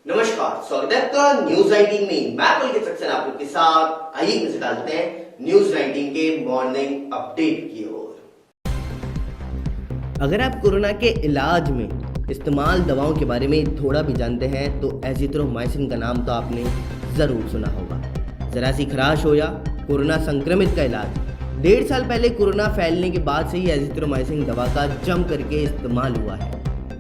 नमस्कार, स्वागत है आपका न्यूज 19 में। मैं पुलकित सक्सेना आप लोग के साथ। आइए नजर डालते हैं न्यूज 19 के मॉर्निंग अपडेट की ओर। अगर आप कोरोना के इलाज में इस्तेमाल दवाओं के बारे में थोड़ा भी जानते हैं तो एजिथ्रोमाइसिन का नाम तो आपने ज़रूर सुना होगा। जरा सी खराश हो या कोरोना संक्रमित का इलाज। 1.5 साल पहले कोरोना फैलने के बाद से ही एजिथ्रोमाइसिन दवा का जम करके इस्तेमाल हुआ है।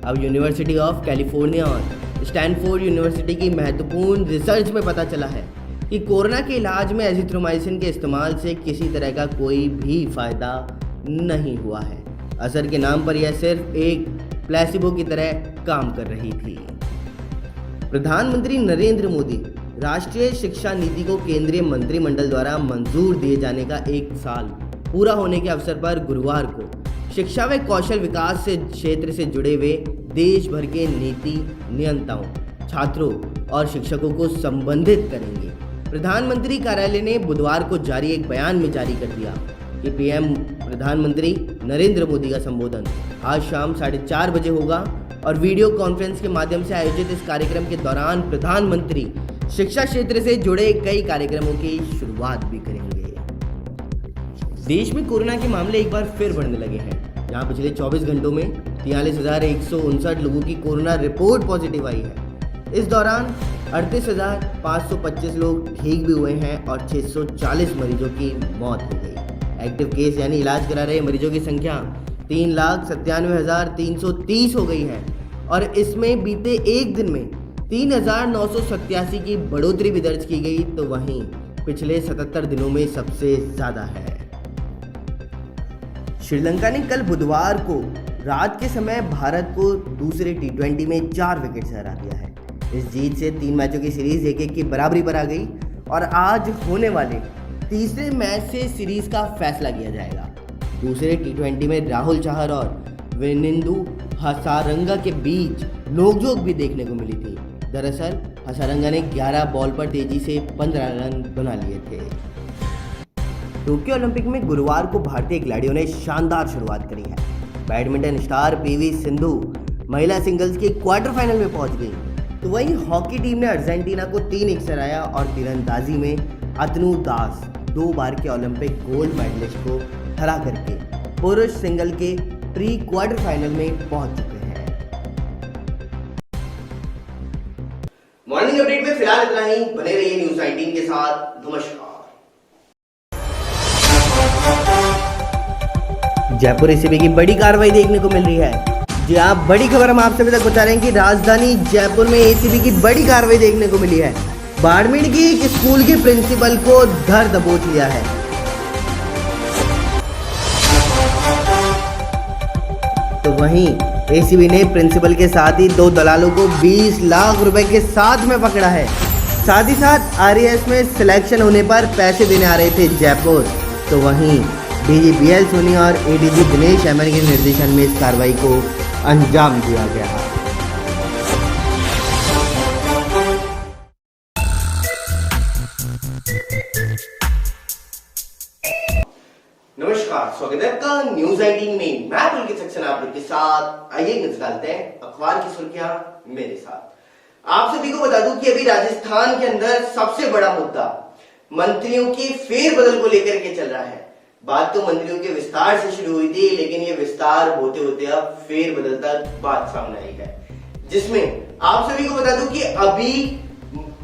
अब यूनिवर्सिटी ऑफ कैलिफोर्निया और स्टैनफोर्ड यूनिवर्सिटी की महत्वपूर्ण रिसर्च में पता चला है कि कोरोना के इलाज में एजिथ्रोमाइसिन के इस्तेमाल से किसी तरह का कोई भी फायदा नहीं हुआ है। असर के नाम पर यह सिर्फ एक प्लेसिबो की तरह काम कर रही थी। प्रधानमंत्री नरेंद्र मोदी राष्ट्रीय शिक्षा नीति को केंद्रीय मंत्रिमंडल द्वारा मंजूर दिए जाने का 1 साल पूरा होने के अवसर पर गुरुवार को शिक्षा व कौशल विकास से क्षेत्र से जुड़े हुए देश भर के नीति नियंताओं, छात्रों और शिक्षकों को संबोधित करेंगे। प्रधानमंत्री कार्यालय ने बुधवार को जारी एक बयान में जारी कर दिया कि पीएम प्रधानमंत्री नरेंद्र मोदी का संबोधन आज शाम 4:30 बजे होगा और वीडियो कॉन्फ्रेंस के माध्यम से आयोजित इस कार्यक्रम के दौरान प्रधानमंत्री शिक्षा क्षेत्र से जुड़े कई कार्यक्रमों की शुरुआत भी करेंगे। देश में कोरोना के मामले एक बार फिर बढ़ने लगे हैं। यहाँ पिछले 24 घंटों में 43,159 लोगों की कोरोना रिपोर्ट पॉजिटिव आई है। इस दौरान 38,525 लोग ठीक भी हुए हैं और 640 मरीजों की मौत हो गई। एक्टिव केस यानी इलाज करा रहे मरीजों की संख्या 3,97,330 हो गई है और इसमें बीते एक दिन में 3,987 की बढ़ोतरी भी दर्ज की गई, तो वहीं पिछले 77 दिनों में सबसे ज़्यादा है। श्रीलंका ने कल बुधवार को रात के समय भारत को दूसरे T20 में 4 विकेट से हरा दिया है। इस जीत से 3 मैचों की सीरीज 1-1 की बराबरी पर आ गई और आज होने वाले तीसरे मैच से सीरीज का फैसला किया जाएगा। दूसरे T20 में राहुल चहर और वेनिंदु हसारंगा के बीच नोकझोंक भी देखने को मिली थी। दरअसल हसारंगा ने 11 बॉल पर तेजी से 15 रन बना लिए थे। टोक्यो ओलंपिक में गुरुवार को भारतीय खिलाड़ियों ने शानदार शुरुआत करी है। बैडमिंटन स्टार पीवी सिंधु महिला सिंगल्स के क्वार्टर फाइनल में पहुंच गई, तो वहीं हॉकी टीम ने अर्जेंटीना को 3-1 से हराया और तीरंदाजी में अतनु दास 2 बार के ओलंपिक गोल्ड मेडलिस्ट को हरा करके पुरुष सिंगल के प्री क्वार्टर फाइनल में पहुंच चुके हैं। मॉर्निंग अपडेट में फिलहाल इतना ही। बने रहिए न्यूज 19 के साथ। नमस्कार। जयपुर एसीबी की बड़ी कार्रवाई देखने को मिल रही है। जी आप बड़ी खबर हम आपसे अभी तक बता रहे हैं कि राजधानी जयपुर में एसीबी की बड़ी कार्रवाई देखने को मिली है। बाड़मेर के एक स्कूल के प्रिंसिपल को धर दबोच लिया है। तो वहीं एसीबी ने प्रिंसिपल के साथ ही 2 दलालों को 20 लाख रुपए के साथ में पकड़ा है। साथ ही साथ आरएएस में सिलेक्शन होने पर पैसे देने आ रहे थे जयपुर। तो वहीं डीजी बीएल सोनी और एडीजी दिनेश एमएन के निर्देशन में इस कार्रवाई को अंजाम दिया गया। नमस्कार, स्वागत है आपका न्यूज 19 में। मैं पुलकित सक्सेना आप लोग के साथ। आइए नजर डालते हैं अखबार की सुर्खियां मेरे साथ। आप सभी को बता दूं कि अभी राजस्थान के अंदर सबसे बड़ा मुद्दा मंत्रियों की फेरबदल को लेकर के चल रहा है। बात तो मंत्रियों के विस्तार से शुरू हुई थी, लेकिन ये विस्तार होते होते अब फेरबदल तक बात सामने आई है, जिसमें आप सभी को बता दूं कि अभी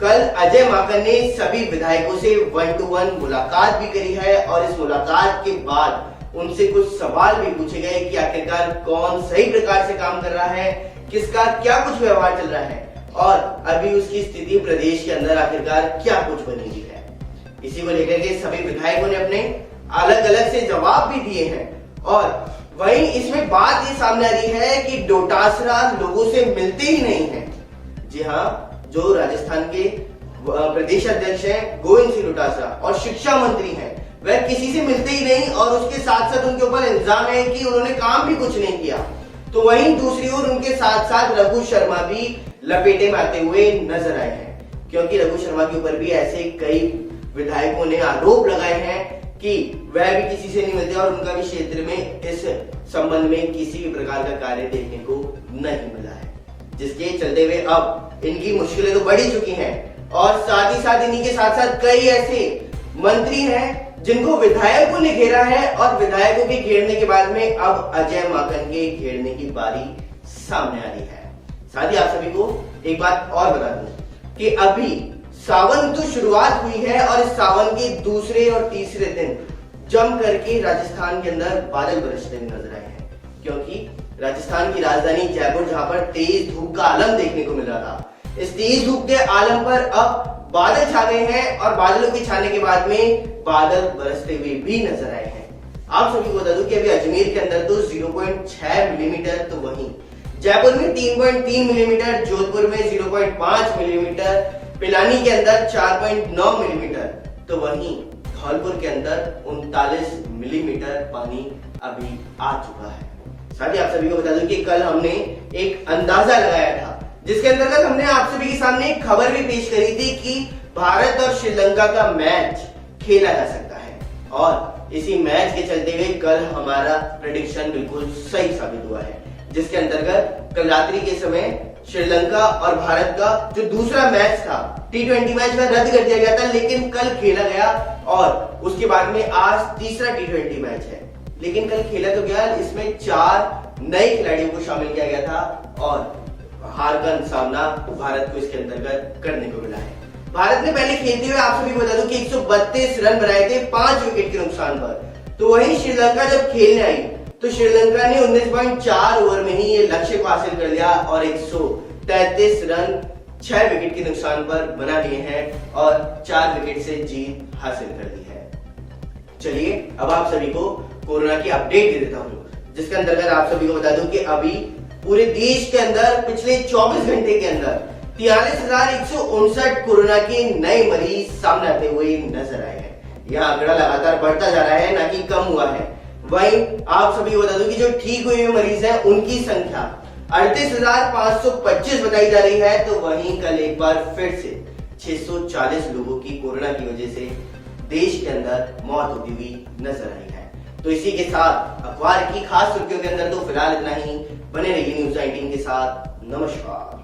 कल अजय माकन ने सभी विधायकों से 1-to-1 मुलाकात भी करी है और इस मुलाकात के बाद उनसे कुछ सवाल भी पूछे गए कि आखिरकार कौन सही प्रकार से काम कर रहा है, किसका क्या कुछ व्यवहार चल रहा है और अभी उसकी स्थिति प्रदेश के अंदर आखिरकार क्या कुछ बनी हुई है। इसी को लेकर के सभी विधायकों ने अपने अलग अलग से जवाब भी दिए हैं और वहीं इसमें बात ये सामने आ रही है कि डोटासरा लोगों से मिलते ही नहीं है। जी हाँ, जो राजस्थान के प्रदेश अध्यक्ष हैं गोविंद सिंह डोटासरा और शिक्षा मंत्री हैं, वह किसी से मिलते ही नहीं और उसके साथ साथ उनके ऊपर इल्जाम है कि उन्होंने काम भी कुछ नहीं किया। तो वहीं दूसरी ओर उनके साथ साथ रघु शर्मा भी लपेटे में आते हुए नजर आए हैं, क्योंकि रघु शर्मा के ऊपर भी ऐसे कई विधायकों ने आरोप लगाए हैं कि वह भी किसी से नहीं मिलते और उनका भी क्षेत्र में इस संबंध में किसी भी प्रकार का कार्य देखने को नहीं मिला है। जिसके चलते हुए अब इनकी मुश्किलें तो बढ़ी चुकी हैं और साथ ही साथ इन्हीं के साथ साथ कई ऐसे मंत्री हैं जिनको विधायकों ने घेरा है और विधायकों के घेरने के बाद में अब अजय माकन के घेरने की बारी सामने आ रही है। साथ ही आप सभी को एक बात और बता दूं कि अभी सावन तो शुरुआत हुई है और इस सावन के दूसरे और तीसरे दिन जम करके राजस्थान के अंदर बादल बरसते हुए नजर आए हैं, क्योंकि राजस्थान की राजधानी जयपुर जहां पर तेज धूप का आलम देखने को मिल रहा था, इस तेज धूप के आलम पर अब बादल छा गए हैं और बादलों के छाने के बाद में बादल बरसते हुए भी नजर आए हैं। आप सभी को बता दूं कि अभी अजमेर के अंदर तो 0.6 मिलीमीटर, तो वहीं जयपुर में 3.3 मिलीमीटर, जोधपुर में 0.5 मिलीमीटर, पिलानी के अंदर 4.9 मिलीमीटर, तो वहीं धौलपुर के अंदर 39 मिलीमीटर पानी अभी आ चुका है। साथ ही आप सभी को बता दूं कि कल हमने एक अंदाजा लगाया था जिसके अंतर्गत हमने आप सभी के सामने एक खबर भी पेश करी थी कि भारत और श्रीलंका का मैच खेला जा सकता है और इसी मैच के चलते हुए कल हमारा प्रेडिक्शन बिल्कुल सही साबित हुआ है, जिसके अंतर्गत कल रात्रि के समय श्रीलंका और भारत का जो दूसरा मैच था T20 मैच में रद्द कर दिया गया था, लेकिन कल खेला गया और उसके बाद में आज तीसरा T20 मैच है। लेकिन कल खेला तो गया, इसमें 4 नए खिलाड़ियों को शामिल किया गया था और हार का सामना भारत को इसके अंतर्गत करने को मिला है। भारत ने पहले खेलते हुए आप सभी को बता दूं कि 132 रन बनाए थे 5 विकेट के नुकसान पर, तो वहीं श्रीलंका जब खेलने आई तो श्रीलंका ने 19.4 ओवर में ही ये लक्ष्य को हासिल कर लिया और 133 रन 6 विकेट के नुकसान पर बना लिए हैं और 4 विकेट से जीत हासिल कर ली है। चलिए अब आप सभी को कोरोना की अपडेट दे देता हूं, जिसके अंतर्गत आप सभी को बता दूं कि अभी पूरे देश के अंदर पिछले 24 घंटे के अंदर 43,159 कोरोना के नए मरीज सामने आते हुए नजर आए हैं। यह आंकड़ा लगातार बढ़ता जा रहा है, ना कि कम हुआ है। वहीं आप सभी को बता दूं कि जो ठीक हुए मरीज हैं उनकी संख्या 38,525 बताई जा रही है, तो वहीं कल एक बार फिर से 640 लोगों की कोरोना की वजह से देश के अंदर मौत होती हुई नजर आई है। तो इसी के साथ अखबार की खास सुर्खियों के अंदर तो फिलहाल इतना ही। बने रहिए न्यूज़ 19 के साथ। नमस्कार।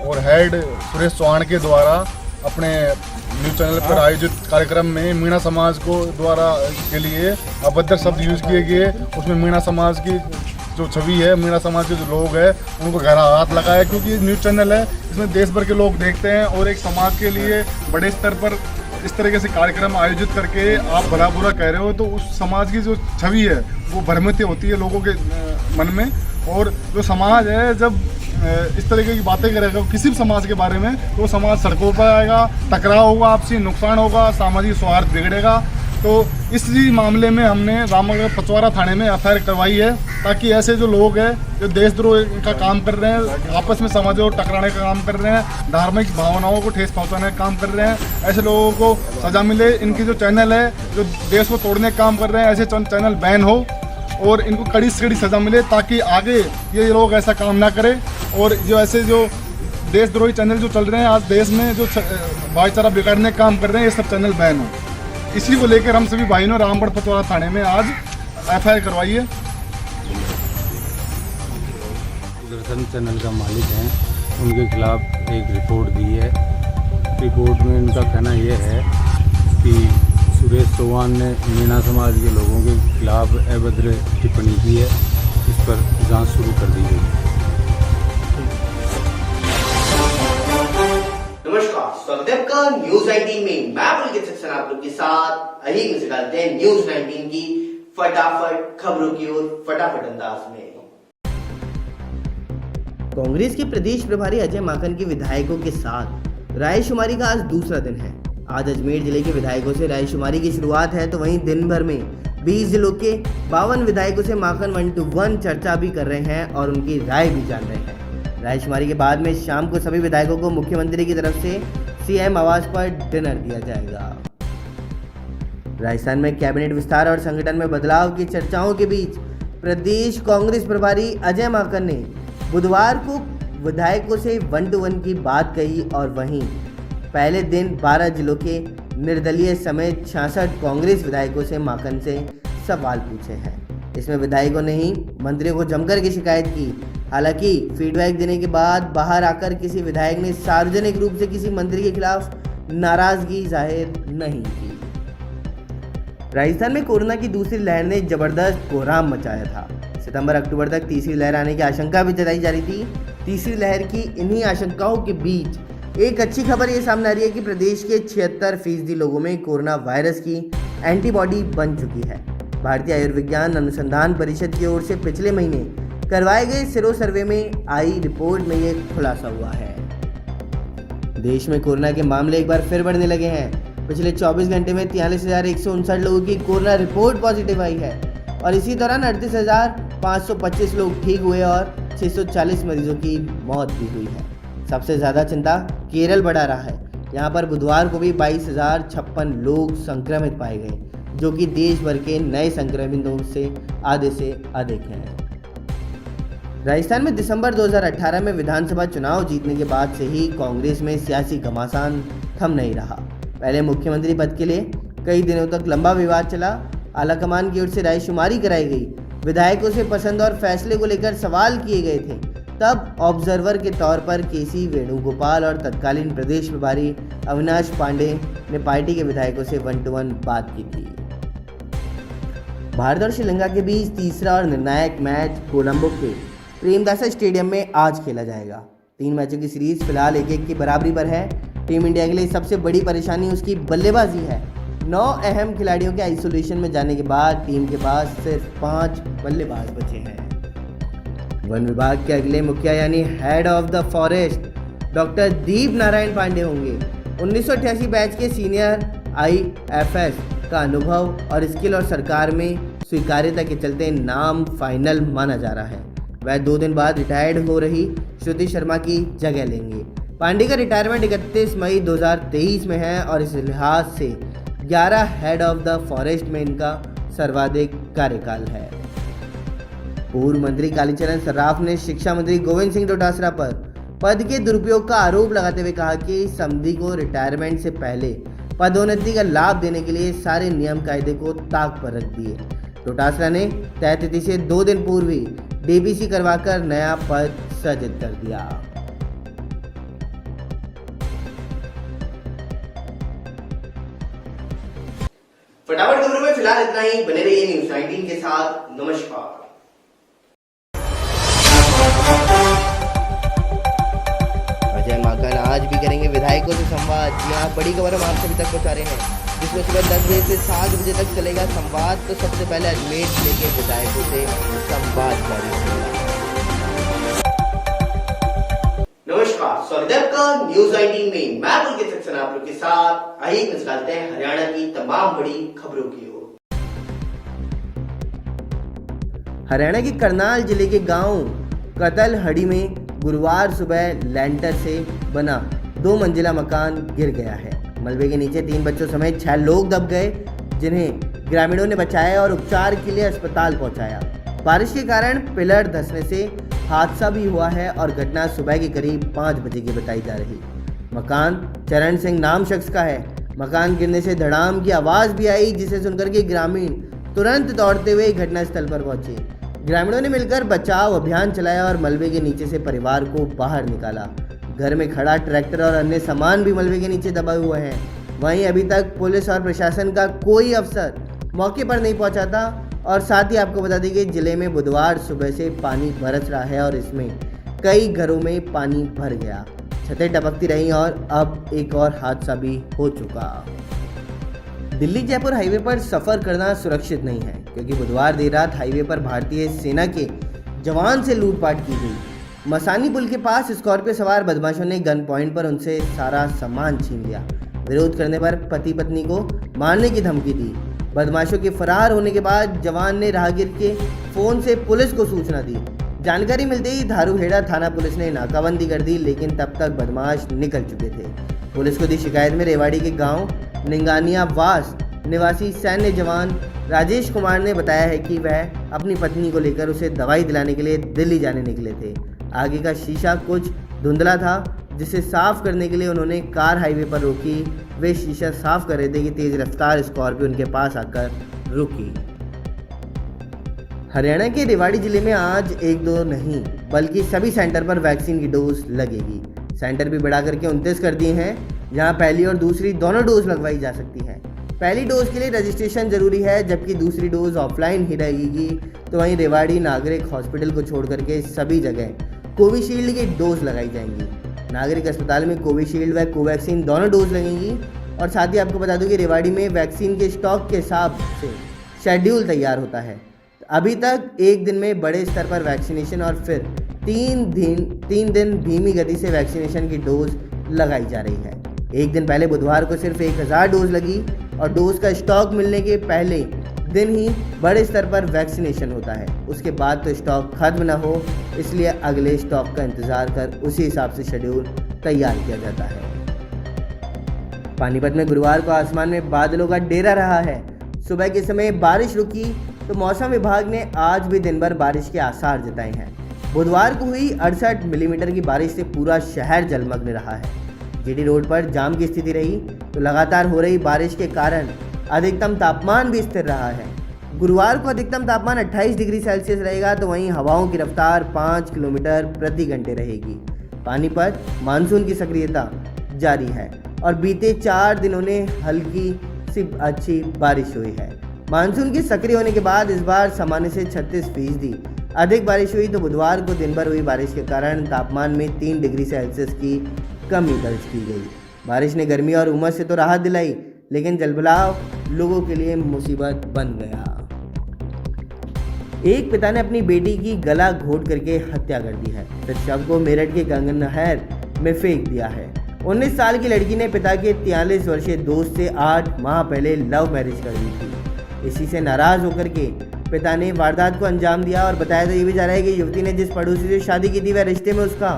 और हेड सुरेश चौहान के द्वारा अपने न्यूज चैनल पर आयोजित कार्यक्रम में मीणा समाज को द्वारा के लिए अभद्र शब्द यूज किए गए। उसमें मीणा समाज की जो छवि है, मीणा समाज के जो लोग हैं उनको गहरा हाथ लगाया, क्योंकि न्यूज चैनल है, इसमें देश भर के लोग देखते हैं और एक समाज के लिए बड़े स्तर पर इस तरीके से कार्यक्रम आयोजित करके आप भला बुरा कह रहे हो तो उस समाज की जो छवि है वो भ्रमित होती है लोगों के मन में। और जो समाज है जब इस तरीके की बातें करेगा किसी भी समाज के बारे में तो समाज सड़कों पर आएगा, टकराव होगा, आपसी नुकसान होगा, सामाजिक सौहार्द बिगड़ेगा। तो इसी मामले में हमने रामनगर पचवारा थाने में एफआईआर करवाई है, ताकि ऐसे जो लोग हैं जो देशद्रोह का काम कर रहे हैं, आपस में समाजों को टकराने का काम कर रहे हैं, धार्मिक भावनाओं को ठेस पहुंचाने का काम कर रहे हैं, ऐसे लोगों को सजा मिले। इनकी जो चैनल है जो देश को तोड़ने का काम कर रहे हैं, ऐसे चैनल बैन हो और इनको कड़ी से कड़ी सजा मिले, ताकि आगे ये लोग ऐसा काम ना करें। और जो ऐसे जो देशद्रोही चैनल जो चल रहे हैं आज देश में, जो भाईचारा बिगाड़ने का काम कर रहे हैं, ये सब चैनल बैन हो। इसी को लेकर हम सभी भाइयों ने रामगढ़ पचवारा थाने में आज एफआईआर करवाई है। दूरदर्शन चैनल का मालिक हैं, उनके खिलाफ एक रिपोर्ट दी है। रिपोर्ट में उनका कहना यह है कि सुरेश चौहान ने मीणा समाज के लोगों के खिलाफ अभद्र टिप्पणी की है, इस पर जांच शुरू कर दी गई है। नमस्कार, स्वागत है आपका न्यूज़ 19 में। मैं पुलकित सक्सेना आप लोग के साथ अही में निकालते हैं न्यूज़ 19 की फटाफट खबरों की ओर फटाफट अंदाज में। कांग्रेस के प्रदेश प्रभारी अजय माकन के विधायकों के साथ रायशुमारी का आज दूसरा दिन है। आज अजमेर जिले के विधायकों से रायशुमारी की शुरुआत है, तो वहीं दिन भर में 20 जिलों के 52 विधायकों से माखन 1-to-1 चर्चा भी कर रहे हैं और उनकी राय भी जान रहे हैं। रायशुमारी के बाद में शाम को सभी विधायकों को मुख्यमंत्री की तरफ से सीएम आवास पर डिनर दिया जाएगा। राजस्थान में कैबिनेट विस्तार और संगठन में बदलाव की चर्चाओं के बीच प्रदेश कांग्रेस प्रभारी अजय माकन ने बुधवार को विधायकों से 1-to-1 की बात कही और वहीं पहले दिन 12 जिलों के निर्दलीय समेत 66 कांग्रेस विधायकों से माकन से सवाल पूछे हैं। इसमें विधायकों ने ही मंत्रियों को जमकर की शिकायत की। हालांकि फीडबैक देने के बाद बाहर आकर किसी विधायक ने सार्वजनिक रूप से किसी मंत्री के खिलाफ नाराजगी जाहिर नहीं की। राजस्थान में कोरोना की दूसरी लहर ने जबरदस्त कोहराम मचाया था। सितंबर-अक्टूबर तक तीसरी लहर आने की आशंका भी जताई जा रही थी। तीसरी लहर की इन्हीं आशंकाओं के बीच एक अच्छी खबर ये सामने आ रही है कि प्रदेश के 76% लोगों में कोरोना वायरस की एंटीबॉडी बन चुकी है। भारतीय आयुर्विज्ञान अनुसंधान परिषद की ओर से पिछले महीने करवाए गए सीरो सर्वे में आई रिपोर्ट में ये खुलासा हुआ है। देश में कोरोना के मामले एक बार फिर बढ़ने लगे हैं। पिछले 24 घंटे में 43,159 लोगों की कोरोना रिपोर्ट पॉजिटिव आई है और इसी दौरान 38,525 लोग ठीक हुए और 640 मरीजों की मौत भी हुई है। सबसे ज़्यादा चिंता केरल बढ़ा रहा है। यहाँ पर बुधवार को भी 22,056 लोग संक्रमित पाए गए, जो कि देश भर के नए संक्रमितों से आधे से अधिक हैं। राजस्थान में दिसंबर 2018 में विधानसभा चुनाव जीतने के बाद से ही कांग्रेस में सियासी घमासान थम नहीं रहा। पहले मुख्यमंत्री पद के लिए कई दिनों तक लंबा विवाद चला। आलाकमान की ओर से रायशुमारी कराई गई, विधायकों से पसंद और फैसले को लेकर सवाल किए गए थे। तब ऑब्जर्वर के तौर पर केसी वेणुगोपाल और तत्कालीन प्रदेश प्रभारी अविनाश पांडे ने पार्टी के विधायकों से 1-to-1 बात की थी। भारत और श्रीलंका के बीच तीसरा और निर्णायक मैच कोलंबो के प्रेमदासा स्टेडियम में आज खेला जाएगा। 3 मैचों की सीरीज फिलहाल 1-1 की बराबरी पर है। टीम इंडिया के लिए सबसे बड़ी परेशानी उसकी बल्लेबाजी है। 9 अहम खिलाड़ियों के आइसोलेशन में जाने के बाद टीम के पास सिर्फ 5 बल्लेबाज बचे हैं। वन विभाग के अगले मुखिया यानी head of the forest doctor Deep Narayan Pandey होंगे। 1988 बैच के सीनियर IFS का अनुभव और स्किल और सरकार में स्वीकार्यता के चलते नाम फाइनल माना जा रहा है। वह 2 दिन बाद रिटायर्ड हो रही श्रुति शर्मा की जगह लेंगे। पांडे का रिटायरमेंट 31 मई 2023 में है और इस लिहाज से 11 हेड ऑफ द फॉरेस्ट में इनका सर्वाधिक कार्यकाल है। पूर्व मंत्री कालीचरण सर्राफ ने शिक्षा मंत्री गोविंद सिंह डोटासरा पर पद के दुरुपयोग का आरोप लगाते हुए कहा कि समधी को रिटायरमेंट से पहले पदोन्नति का लाभ देने के लिए सारे नियम कायदे को ताक पर रख दिए। डोटासरा ने तय तिथि से 2 दिन पूर्व ही DPC करवाकर नया पद सृजित कर दिया। फटाफट खबरों में फिलहाल इतना ही। बने रहिए न्यूज़ 19 के साथ। नमस्कार। अजय माकन आज भी करेंगे विधायकों से संवाद। जी हाँ, बड़ी खबर हम आप सभी तक पहुंचा रहे हैं, जिसमें सुबह 10 बजे से 7 बजे तक चलेगा संवाद। तो सबसे पहले अजमेर जिले के विधायकों से संवाद जारी होगा। नमस्कार, स्वागत है आपका न्यूज़ 19 में। मैं पुलकित सक्सेना आप लोग के साथ। आइए नजर डालते हैं हरियाणा की तमाम बड़ी खबरों की ओर। हरियाणा के करनाल जिले के गांव कतलहड़ी में गुरुवार सुबह लैंटर से बना 2 मंजिला मकान गिर गया है। मलबे के नीचे 3 बच्चों समेत 6 लोग दब गए, जिन्हें ग्रामीणों ने बचाया और उपचार के लिए अस्पताल पहुंचाया। बारिश के कारण पिलर धंसने से हादसा भी हुआ है और घटना सुबह के करीब 5 बजे की बताई जा रही। मकान चरण सिंह नाम शख्स का है। मकान गिरने से धड़ाम की आवाज़ भी आई, जिसे सुनकर के ग्रामीण तुरंत दौड़ते हुए घटनास्थल पर पहुंचे। ग्रामीणों ने मिलकर बचाव अभियान चलाया और मलबे के नीचे से परिवार को बाहर निकाला। घर में खड़ा ट्रैक्टर और अन्य सामान भी मलबे के नीचे दबे हुए हैं। वहीं अभी तक पुलिस और प्रशासन का कोई अफसर मौके पर नहीं पहुंचा था। और साथ ही आपको बता दें कि जिले में बुधवार सुबह से पानी बरस रहा है और इसमें कई घरों में पानी भर गया, छतें टपकती रहीं और अब एक और हादसा भी हो चुका। दिल्ली जयपुर हाईवे पर सफ़र करना सुरक्षित नहीं है, क्योंकि बुधवार देर रात हाईवे पर भारतीय सेना के जवान से लूटपाट की गई। मसानी पुल के पास स्कॉर्पियो सवार बदमाशों ने गन पॉइंट पर उनसे सारा सामान छीन लिया। विरोध करने पर पति पत्नी को मारने की धमकी दी। बदमाशों के फरार होने के बाद जवान ने राहगीर के फोन से पुलिस को सूचना दी। जानकारी मिलते ही धारूहेड़ा थाना पुलिस ने नाकाबंदी कर दी, लेकिन तब तक बदमाश निकल चुके थे। पुलिस को दी शिकायत में रेवाड़ी के गांव निंगानिया वास निवासी सैन्य जवान राजेश कुमार ने बताया है कि वह अपनी पत्नी को लेकर उसे दवाई दिलाने के लिए दिल्ली जाने निकले थे। आगे का शीशा कुछ धुंधला था, जिसे साफ करने के लिए उन्होंने कार हाईवे पर रोकी। वे शीशा साफ कर रहे थे कि तेज रफ्तार स्कॉर्पियो उनके पास आकर रुकी। हरियाणा के रेवाड़ी जिले में आज एक दो नहीं बल्कि सभी सेंटर पर वैक्सीन की डोज लगेगी। सेंटर भी बढ़ा करके 29 कर दिए हैं, जहां पहली और दूसरी दोनों डोज लगवाई जा सकती हैं। पहली डोज के लिए रजिस्ट्रेशन जरूरी है, जबकि दूसरी डोज ऑफलाइन ही रहेगी। तो वहीं रेवाड़ी नागरिक हॉस्पिटल को छोड़ करके सभी जगह कोविशील्ड की डोज लगाई जाएंगी। नागरिक अस्पताल में कोविशील्ड व कोवैक्सीन दोनों डोज लगेंगी। और साथ ही आपको बता दूं कि रेवाड़ी में वैक्सीन के स्टॉक के हिसाब से शेड्यूल तैयार होता है। अभी तक एक दिन में बड़े स्तर पर वैक्सीनेशन और फिर तीन दिन धीमी गति से वैक्सीनेशन की डोज लगाई जा रही है। एक दिन पहले बुधवार को सिर्फ 1000 डोज लगी और डोज का स्टॉक मिलने के पहले दिन ही बड़े स्तर पर वैक्सीनेशन होता है। उसके बाद तो स्टॉक खत्म ना हो, इसलिए अगले स्टॉक का इंतजार कर उसी हिसाब से शेड्यूल तैयार किया जाता है। पानीपत में गुरुवार को आसमान में बादलों का डेरा रहा है। सुबह के समय बारिश रुकी तो मौसम विभाग ने आज भी दिन भर बारिश के आसार जताए हैं। बुधवार को हुई 68 मिलीमीटर की बारिश से पूरा शहर जलमग्न रहा है। जीटी रोड पर जाम की स्थिति रही तो लगातार हो रही बारिश के कारण अधिकतम तापमान भी स्थिर रहा है। गुरुवार को अधिकतम तापमान 28 डिग्री सेल्सियस रहेगा, तो वहीं हवाओं की रफ्तार 5 किलोमीटर प्रति घंटे रहेगी। पानीपत मानसून की सक्रियता जारी है और बीते 4 दिनों ने हल्की सी अच्छी बारिश हुई है। मानसून के सक्रिय होने के बाद इस बार सामान्य से 36% अधिक बारिश हुई। तो बुधवार को दिन भर हुई बारिश के कारण तापमान में 3 डिग्री सेल्सियस की कमी दर्ज की गई। बारिश ने गर्मी और उमस से तो राहत दिलाई, लेकिन जलभलाव लोगों के लिए मुसीबत बन गया। एक पिता ने अपनी बेटी की गला घोट करके हत्या कर दी है, फिर शव को मेरठ के गंगा नहर में फेंक दिया है। 19 साल की लड़की ने पिता के 43 वर्षीय दोस्त से 8 माह पहले लव मैरिज कर दी थी। इसी से नाराज होकर के पिता ने वारदात को अंजाम दिया और बताया तो ये भी जा रहा है कि युवती ने जिस पड़ोसी से शादी की थी वह रिश्ते में उसका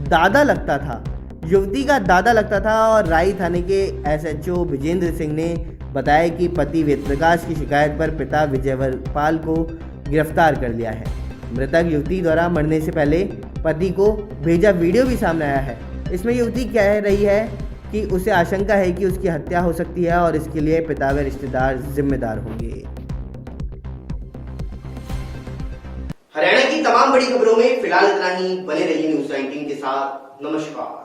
दादा लगता था, युवती का दादा लगता था। और राई थाने के SHO विजेंद्र सिंह ने बताया कि पति वेद प्रकाश की शिकायत पर पिता विजयपाल को गिरफ्तार कर लिया है। मृतक युवती द्वारा मरने से पहले पति को भेजा वीडियो भी सामने आया है। इसमें युवती कह रही है कि उसे आशंका है कि उसकी हत्या हो सकती है और इसके लिए पिता व रिश्तेदार जिम्मेदार होंगे। हरियाणा की तमाम बड़ी खबरों में फिलहाल इतना ही। बने रहिए न्यूज़ 19 के साथ। नमस्कार।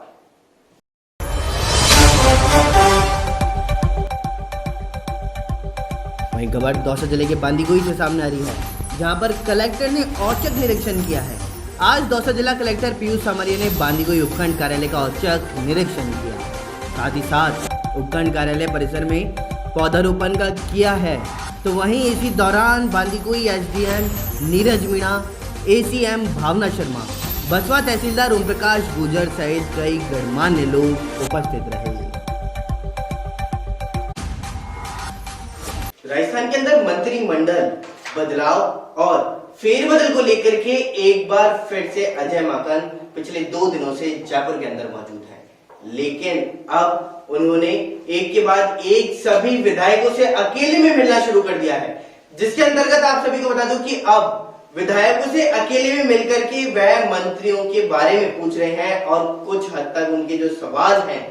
वहीं खबर दौसा जिले के बांदीकुई से सामने आ रही है, जहां पर कलेक्टर ने औचक निरीक्षण किया है। आज दौसा जिला कलेक्टर पीयूष सामरिया ने बांदीकुई उपखंड कार्यालय का औचक निरीक्षण किया। साथ ही साथ उपखंड कार्यालय परिसर में पौधारोपण का किया है। तो वहीं इसी दौरान बांदीकुई SDM नीरज मीणा, ACM भावना शर्मा, बसवा तहसीलदार ओम प्रकाश गुर्जर सहित कई गणमान्य लोग उपस्थित रहे। राजस्थान के अंदर मंत्रिमंडल बदलाव और फेरबदल को लेकर के एक बार फिर से अजय माकन पिछले 2 दिनों से जयपुर के अंदर मौजूद हैं, लेकिन अब उन्होंने एक के बाद एक सभी विधायकों से अकेले में मिलना शुरू कर दिया है, जिसके अंतर्गत आप सभी को बता दूं कि अब विधायकों से अकेले में मिलकर के वह मंत्रियों के बारे में पूछ रहे हैं और कुछ हद तक उनके जो सवाल हैं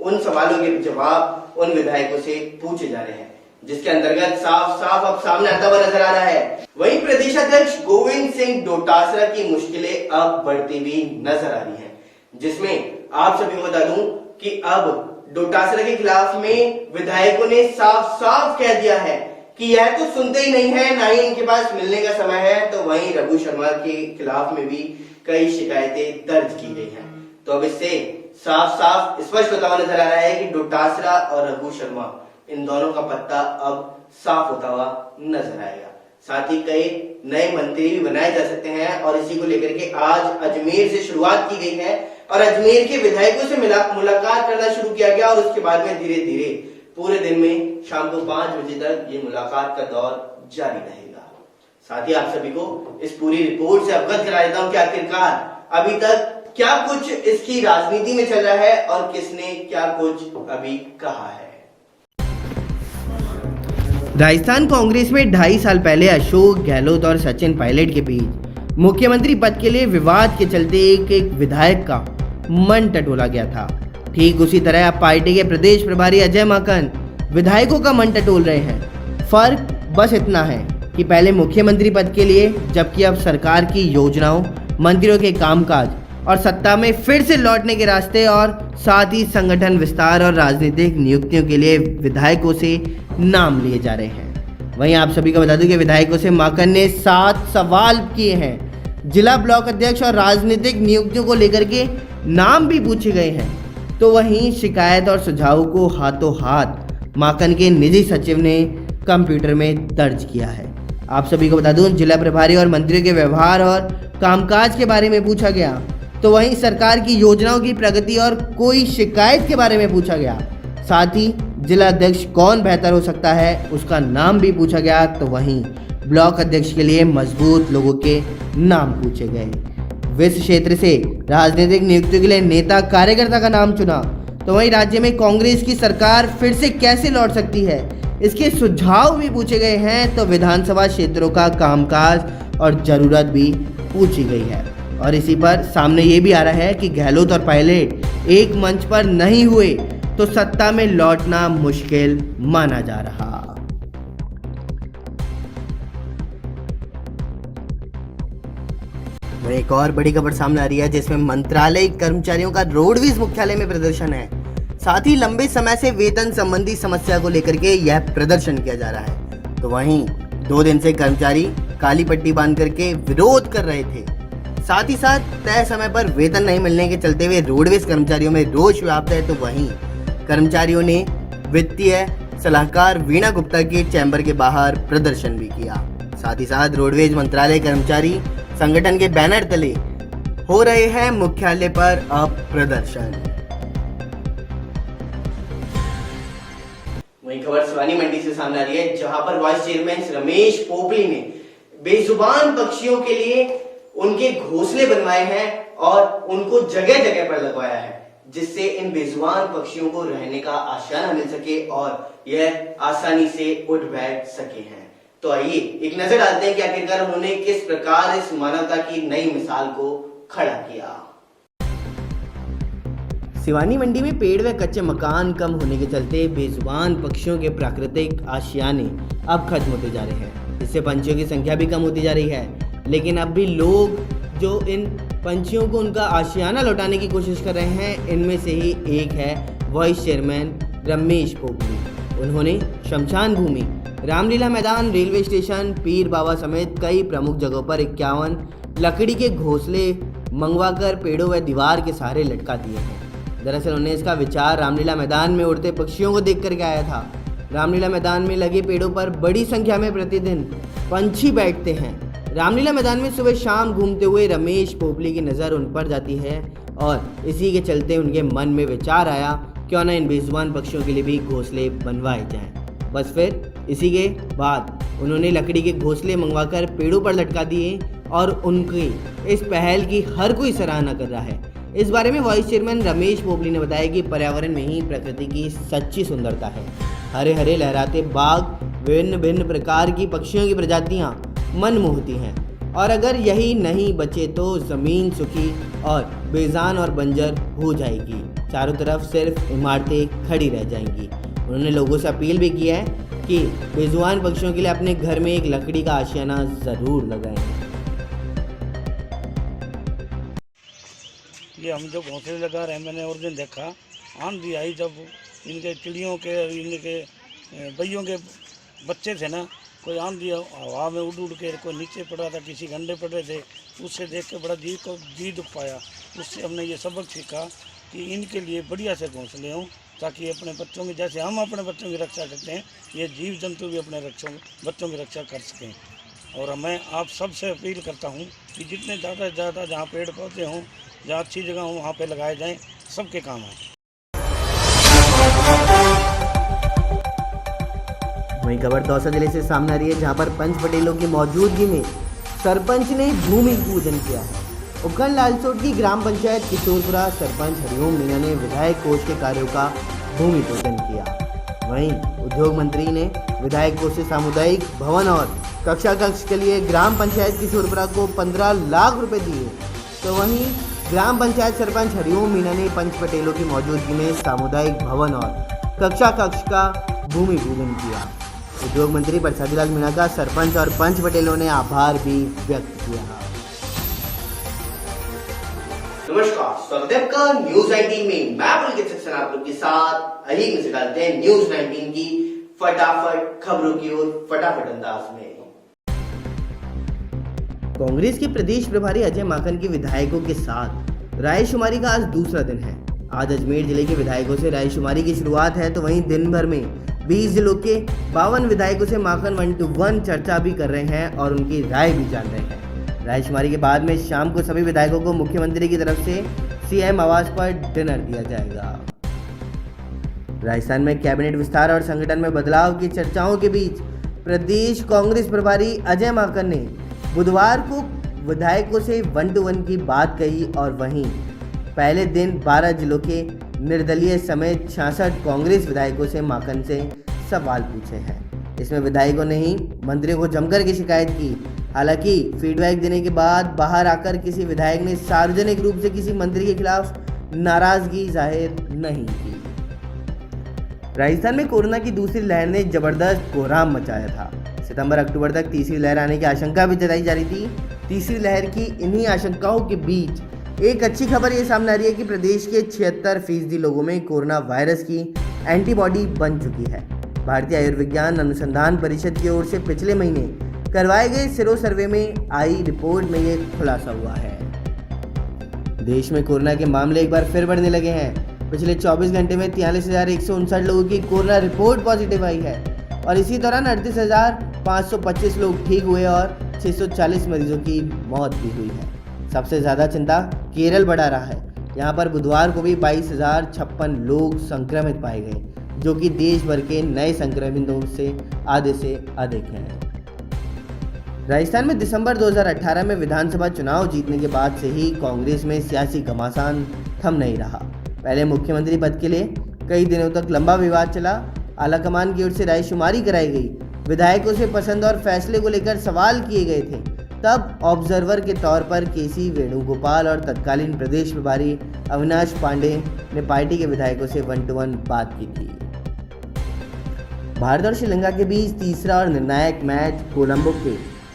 उन सवालों के जवाब उन विधायकों से पूछे जा रहे हैं, जिसके अंतर्गत साफ साफ अब सामने आता हुआ नजर आ रहा है। वहीं प्रदेश अध्यक्ष गोविंद सिंह डोटासरा की मुश्किलें अब बढ़ती हुई नजर आ रही हैं, जिसमें आप सभी को बता दूं कि अब डोटासरा के खिलाफ में विधायकों ने साफ साफ कह दिया है कि यह तो सुनते ही नहीं है, ना ही इनके पास मिलने का समय है। तो वहीं रघु शर्मा के खिलाफ में भी कई शिकायतें दर्ज की गई हैं। तो अब इससे साफ साफ स्पष्ट होता हुआ नजर आ रहा है कि डोटासरा और रघु शर्मा इन दोनों का पत्ता अब साफ होता हुआ नजर आएगा। साथ ही कई नए मंत्री भी बनाए जा सकते हैं और इसी को लेकर के आज अजमेर से शुरुआत की गई है। और अजमेर के विधायकों से मुलाकात करना शुरू किया गया और उसके बाद में धीरे धीरे पूरे दिन में शाम को 5 बजे तक ये मुलाकात का दौर जारी रहेगा। साथ ही आप सभी को इस पूरी रिपोर्ट से अवगत करा देता हूं कि आखिरकार अभी तक क्या कुछ इसकी राजनीति में चल रहा है और किसने क्या कुछ अभी कहा है। राजस्थान कांग्रेस में 2.5 साल पहले अशोक गहलोत और सचिन पायलट के बीच मुख्यमंत्री पद के लिए विवाद के चलते एक विधायक का मन टटोला गया था। ठीक उसी तरह अब पार्टी के प्रदेश प्रभारी अजय माकन विधायकों का मन टटोल रहे हैं। फर्क बस इतना है कि पहले मुख्यमंत्री पद के लिए, जबकि अब सरकार की योजनाओं, मंत्रियों के कामकाज और सत्ता में फिर से लौटने के रास्ते और साथ ही संगठन विस्तार और राजनीतिक नियुक्तियों के लिए विधायकों से नाम लिए जा रहे हैं। वहीं आप सभी को बता दूं कि विधायकों से माकन ने 7 सवाल किए हैं। जिला ब्लॉक अध्यक्ष और राजनीतिक नियुक्तियों को लेकर के नाम भी पूछे गए हैं। तो वहीं शिकायत और सुझावों को हाथों हाथ माकन के निजी सचिव ने कंप्यूटर में दर्ज किया है। आप सभी को बता दूं, जिला प्रभारी और मंत्रियों के व्यवहार और कामकाज के बारे में पूछा गया, तो वहीं सरकार की योजनाओं की प्रगति और कोई शिकायत के बारे में पूछा गया। साथ ही जिला अध्यक्ष कौन बेहतर हो सकता है उसका नाम भी पूछा गया। तो वहीं ब्लॉक अध्यक्ष के लिए मजबूत लोगों के नाम पूछे गए। विस क्षेत्र से राजनीतिक नियुक्तियों के लिए नेता कार्यकर्ता का नाम चुना। तो वहीं राज्य में कांग्रेस की सरकार फिर से कैसे लौट सकती है, इसके सुझाव भी पूछे गए हैं। तो विधानसभा क्षेत्रों का कामकाज और जरूरत भी पूछी गई है। और इसी पर सामने ये भी आ रहा है कि गहलोत और पायलट एक मंच पर नहीं हुए तो सत्ता में लौटना मुश्किल माना जा रहा। वहीं एक और बड़ी खबर सामने आ रही है, जिसमें मंत्रालय कर्मचारियों का रोडवेज मुख्यालय में प्रदर्शन है। साथ ही लंबे समय से वेतन संबंधी समस्या को लेकर के यह प्रदर्शन किया जा रहा है। तो वहीं 2 दिन से कर्मचारी काली पट्टी बांध करके विरोध कर रहे थे। साथ ही साथ तय समय पर वेतन नहीं मिलने के चलते हुए रोडवेज कर्मचारियों में रोष व्याप्त है। तो वहीं कर्मचारियों ने वित्तीय सलाहकार वीणा गुप्ता के चैम्बर के बाहर प्रदर्शन भी किया। साथ ही साथ रोडवेज मंत्रालय कर्मचारी संगठन के बैनर तले हो रहे हैं मुख्यालय पर अब प्रदर्शन। वही खबर सिवानी मंडी से सामने आ रही है, जहां पर वाइस चेयरमैन रमेश पोपली ने बेजुबान पक्षियों के लिए उनके घोंसले बनवाए हैं और उनको जगह जगह पर लगवाया है, जिससे इन बेजुबान पक्षियों को रहने का आशियाना मिल सके और यह आसानी से उठ बैठ सके हैं। तो आइए एक नजर डालते हैं कि आखिरकार उन्होंने किस प्रकार इस मानवता की नई मिसाल को खड़ा किया। सिवानी मंडी में पेड़ व कच्चे मकान कम होने के चलते बेजुबान पक्षियों के प्राकृतिक आशियाने अब खत्म होते जा रहे हैं। इससे पंछियों की संख्या भी कम होती जा रही है। लेकिन अब भी लोग जो इन पंछियों को उनका आशियाना लौटाने की कोशिश कर रहे हैं, इनमें से ही एक है वाइस चेयरमैन रमेश पोपली। उन्होंने शमशान भूमि, रामलीला मैदान, रेलवे स्टेशन, पीर बाबा समेत कई प्रमुख जगहों पर 51 लकड़ी के घोंसले मंगवाकर पेड़ों व दीवार के सहारे लटका दिए हैं। दरअसल उन्होंने इसका विचार रामलीला मैदान में उड़ते पक्षियों को देख करके आया था। रामलीला मैदान में लगे पेड़ों पर बड़ी संख्या में प्रतिदिन पंछी बैठते हैं। रामलीला मैदान में सुबह शाम घूमते हुए रमेश पोपली की नज़र उन पर जाती है और इसी के चलते उनके मन में विचार आया, क्यों ना इन बेजुबान पक्षियों के लिए भी घोंसले बनवाए जाएं। बस फिर इसी के बाद उन्होंने लकड़ी के घोंसले मंगवाकर पेड़ों पर लटका दिए और उनकी इस पहल की हर कोई सराहना कर रहा है। इस बारे में वाइस चेयरमैन रमेश पोपली ने बताया कि पर्यावरण में ही प्रकृति की सच्ची सुंदरता है। हरे हरे लहराते बाग, विभिन्न भिन्न प्रकार की पक्षियों की प्रजातियाँ मन मोहती हैं और अगर यही नहीं बचे तो ज़मीन सूखी और बेजान और बंजर हो जाएगी। चारों तरफ सिर्फ इमारतें खड़ी रह जाएंगी। उन्होंने लोगों से अपील भी की है कि बेजुबान पक्षियों के लिए अपने घर में एक लकड़ी का आशियाना ज़रूर लगाएं। ये हम जो घोंसले लगा रहे हैं, मैंने और दिन देखा आंधी आई जब इनके चिड़ियों के, इनके बैयों के बच्चे थे ना, कोई आंधी हवा में उड़ उड़ के कोई नीचे पड़ रहा था, किसी गंडे पड़ रहे थे, उससे देख के बड़ा जी दुख पाया। उससे हमने ये सबक सीखा कि इनके लिए बढ़िया से घोंसले हों, ताकि अपने बच्चों की, जैसे हम अपने बच्चों की रक्षा करते हैं, ये जीव जंतु भी अपने बच्चों की रक्षा कर सकें। और मैं आप सबसे अपील करता हूँ कि जितने ज़्यादा से ज़्यादा जहाँ पेड़ पौधे हों, जहाँ अच्छी जगह हो, वहाँ पे लगाए जाएं, सबके काम आए। वहीं खबर दौसा जिले से सामने आ रही है, जहां पर पंच पटेलों की मौजूदगी में सरपंच ने भूमि पूजन किया है। उपखंड लालसोट की ग्राम पंचायत किशोरपुरा सरपंच हरिओम मीणा ने विधायक कोष के कार्यों का भूमि पूजन किया। वहीं उद्योग मंत्री ने विधायक कोष से सामुदायिक भवन और कक्षा कक्ष के लिए ग्राम पंचायत किशोरपुरा को 15 लाख रुपए दिए। तो वहीं ग्राम पंचायत सरपंच हरिओम मीणा ने पंच पटेलों की मौजूदगी में सामुदायिक भवन और कक्षा कक्ष का भूमि पूजन किया। उद्योग मंत्री प्रसादीलाल मीणा का सरपंच और पंच पटेलों ने आभार भी व्यक्त किया। नमस्कार, स्वागत है आपका न्यूज 19 में। मैं पुलकित सक्सेना आप लोग के साथ अही में निकालते हैं न्यूज 19 की फटाफट खबरों की ओर फटाफट अंदाज में। कांग्रेस के प्रदेश प्रभारी अजय माकन के विधायकों के साथ रायशुमारी का आज दूसरा दिन है। आज अजमेर जिले के विधायकों से रायशुमारी की शुरुआत है, तो वहीं दिन भर में 20 जिलों के 52 विधायकों से माकन 1-to-1 चर्चा भी कर रहे हैं और उनकी राय भी जान रहे हैं। रायशुमारी के बाद में शाम को सभी विधायकों को मुख्यमंत्री की तरफ से सीएम आवास पर डिनर दिया जाएगा। राजस्थान में कैबिनेट विस्तार और संगठन में बदलाव की चर्चाओं के बीच प्रदेश कांग्रेस प्रभारी अजय माकन ने बुधवार को विधायकों से 1-to-1 की बात कही और वहीं पहले दिन 12 जिलों के निर्दलीय समेत 66 कांग्रेस विधायकों से माकन से सवाल पूछे हैं। इसमें विधायकों ने ही मंत्रियों को जमकर की शिकायत की। हालांकि फीडबैक देने के बाद बाहर आकर किसी विधायक ने सार्वजनिक रूप से किसी मंत्री के खिलाफ नाराजगी जाहिर नहीं की। राजस्थान में कोरोना की दूसरी लहर ने जबरदस्त कोहराम मचाया था। सितंबर-अक्टूबर तक तीसरी लहर आने की आशंका भी जताई जा रही थी। तीसरी लहर की इन्हीं आशंकाओं के बीच एक अच्छी खबर ये सामने आ रही है कि प्रदेश के 76% लोगों में कोरोना वायरस की एंटीबॉडी बन चुकी है। भारतीय आयुर्विज्ञान अनुसंधान परिषद की ओर से पिछले महीने करवाए गए सीरो सर्वे में आई रिपोर्ट में ये खुलासा हुआ है। देश में कोरोना के मामले एक बार फिर बढ़ने लगे हैं। पिछले 24 घंटे में 43,159 लोगों की कोरोना रिपोर्ट पॉजिटिव आई है और इसी दौरान 38,525 लोग ठीक हुए और 640 मरीजों की मौत भी हुई है। सबसे ज़्यादा चिंता केरल बढ़ा रहा है। यहाँ पर बुधवार को भी 22,056 लोग संक्रमित पाए गए, जो कि देश भर के नए संक्रमितों से आधे से अधिक हैं। राजस्थान में दिसंबर 2018 में विधानसभा चुनाव जीतने के बाद से ही कांग्रेस में सियासी घमासान थम नहीं रहा। पहले मुख्यमंत्री पद के लिए कई दिनों तक लंबा विवाद चला। आलाकमान की ओर से रायशुमारी कराई गई, विधायकों से पसंद और फैसले को लेकर सवाल किए गए थे। तब ऑब्जर्वर के तौर पर केसी वेणुगोपाल और तत्कालीन प्रदेश प्रभारी अविनाश पांडे ने पार्टी के विधायकों से 1-to-1 बात की थी। भारत और श्रीलंका के बीच तीसरा और निर्णायक मैच कोलंबो के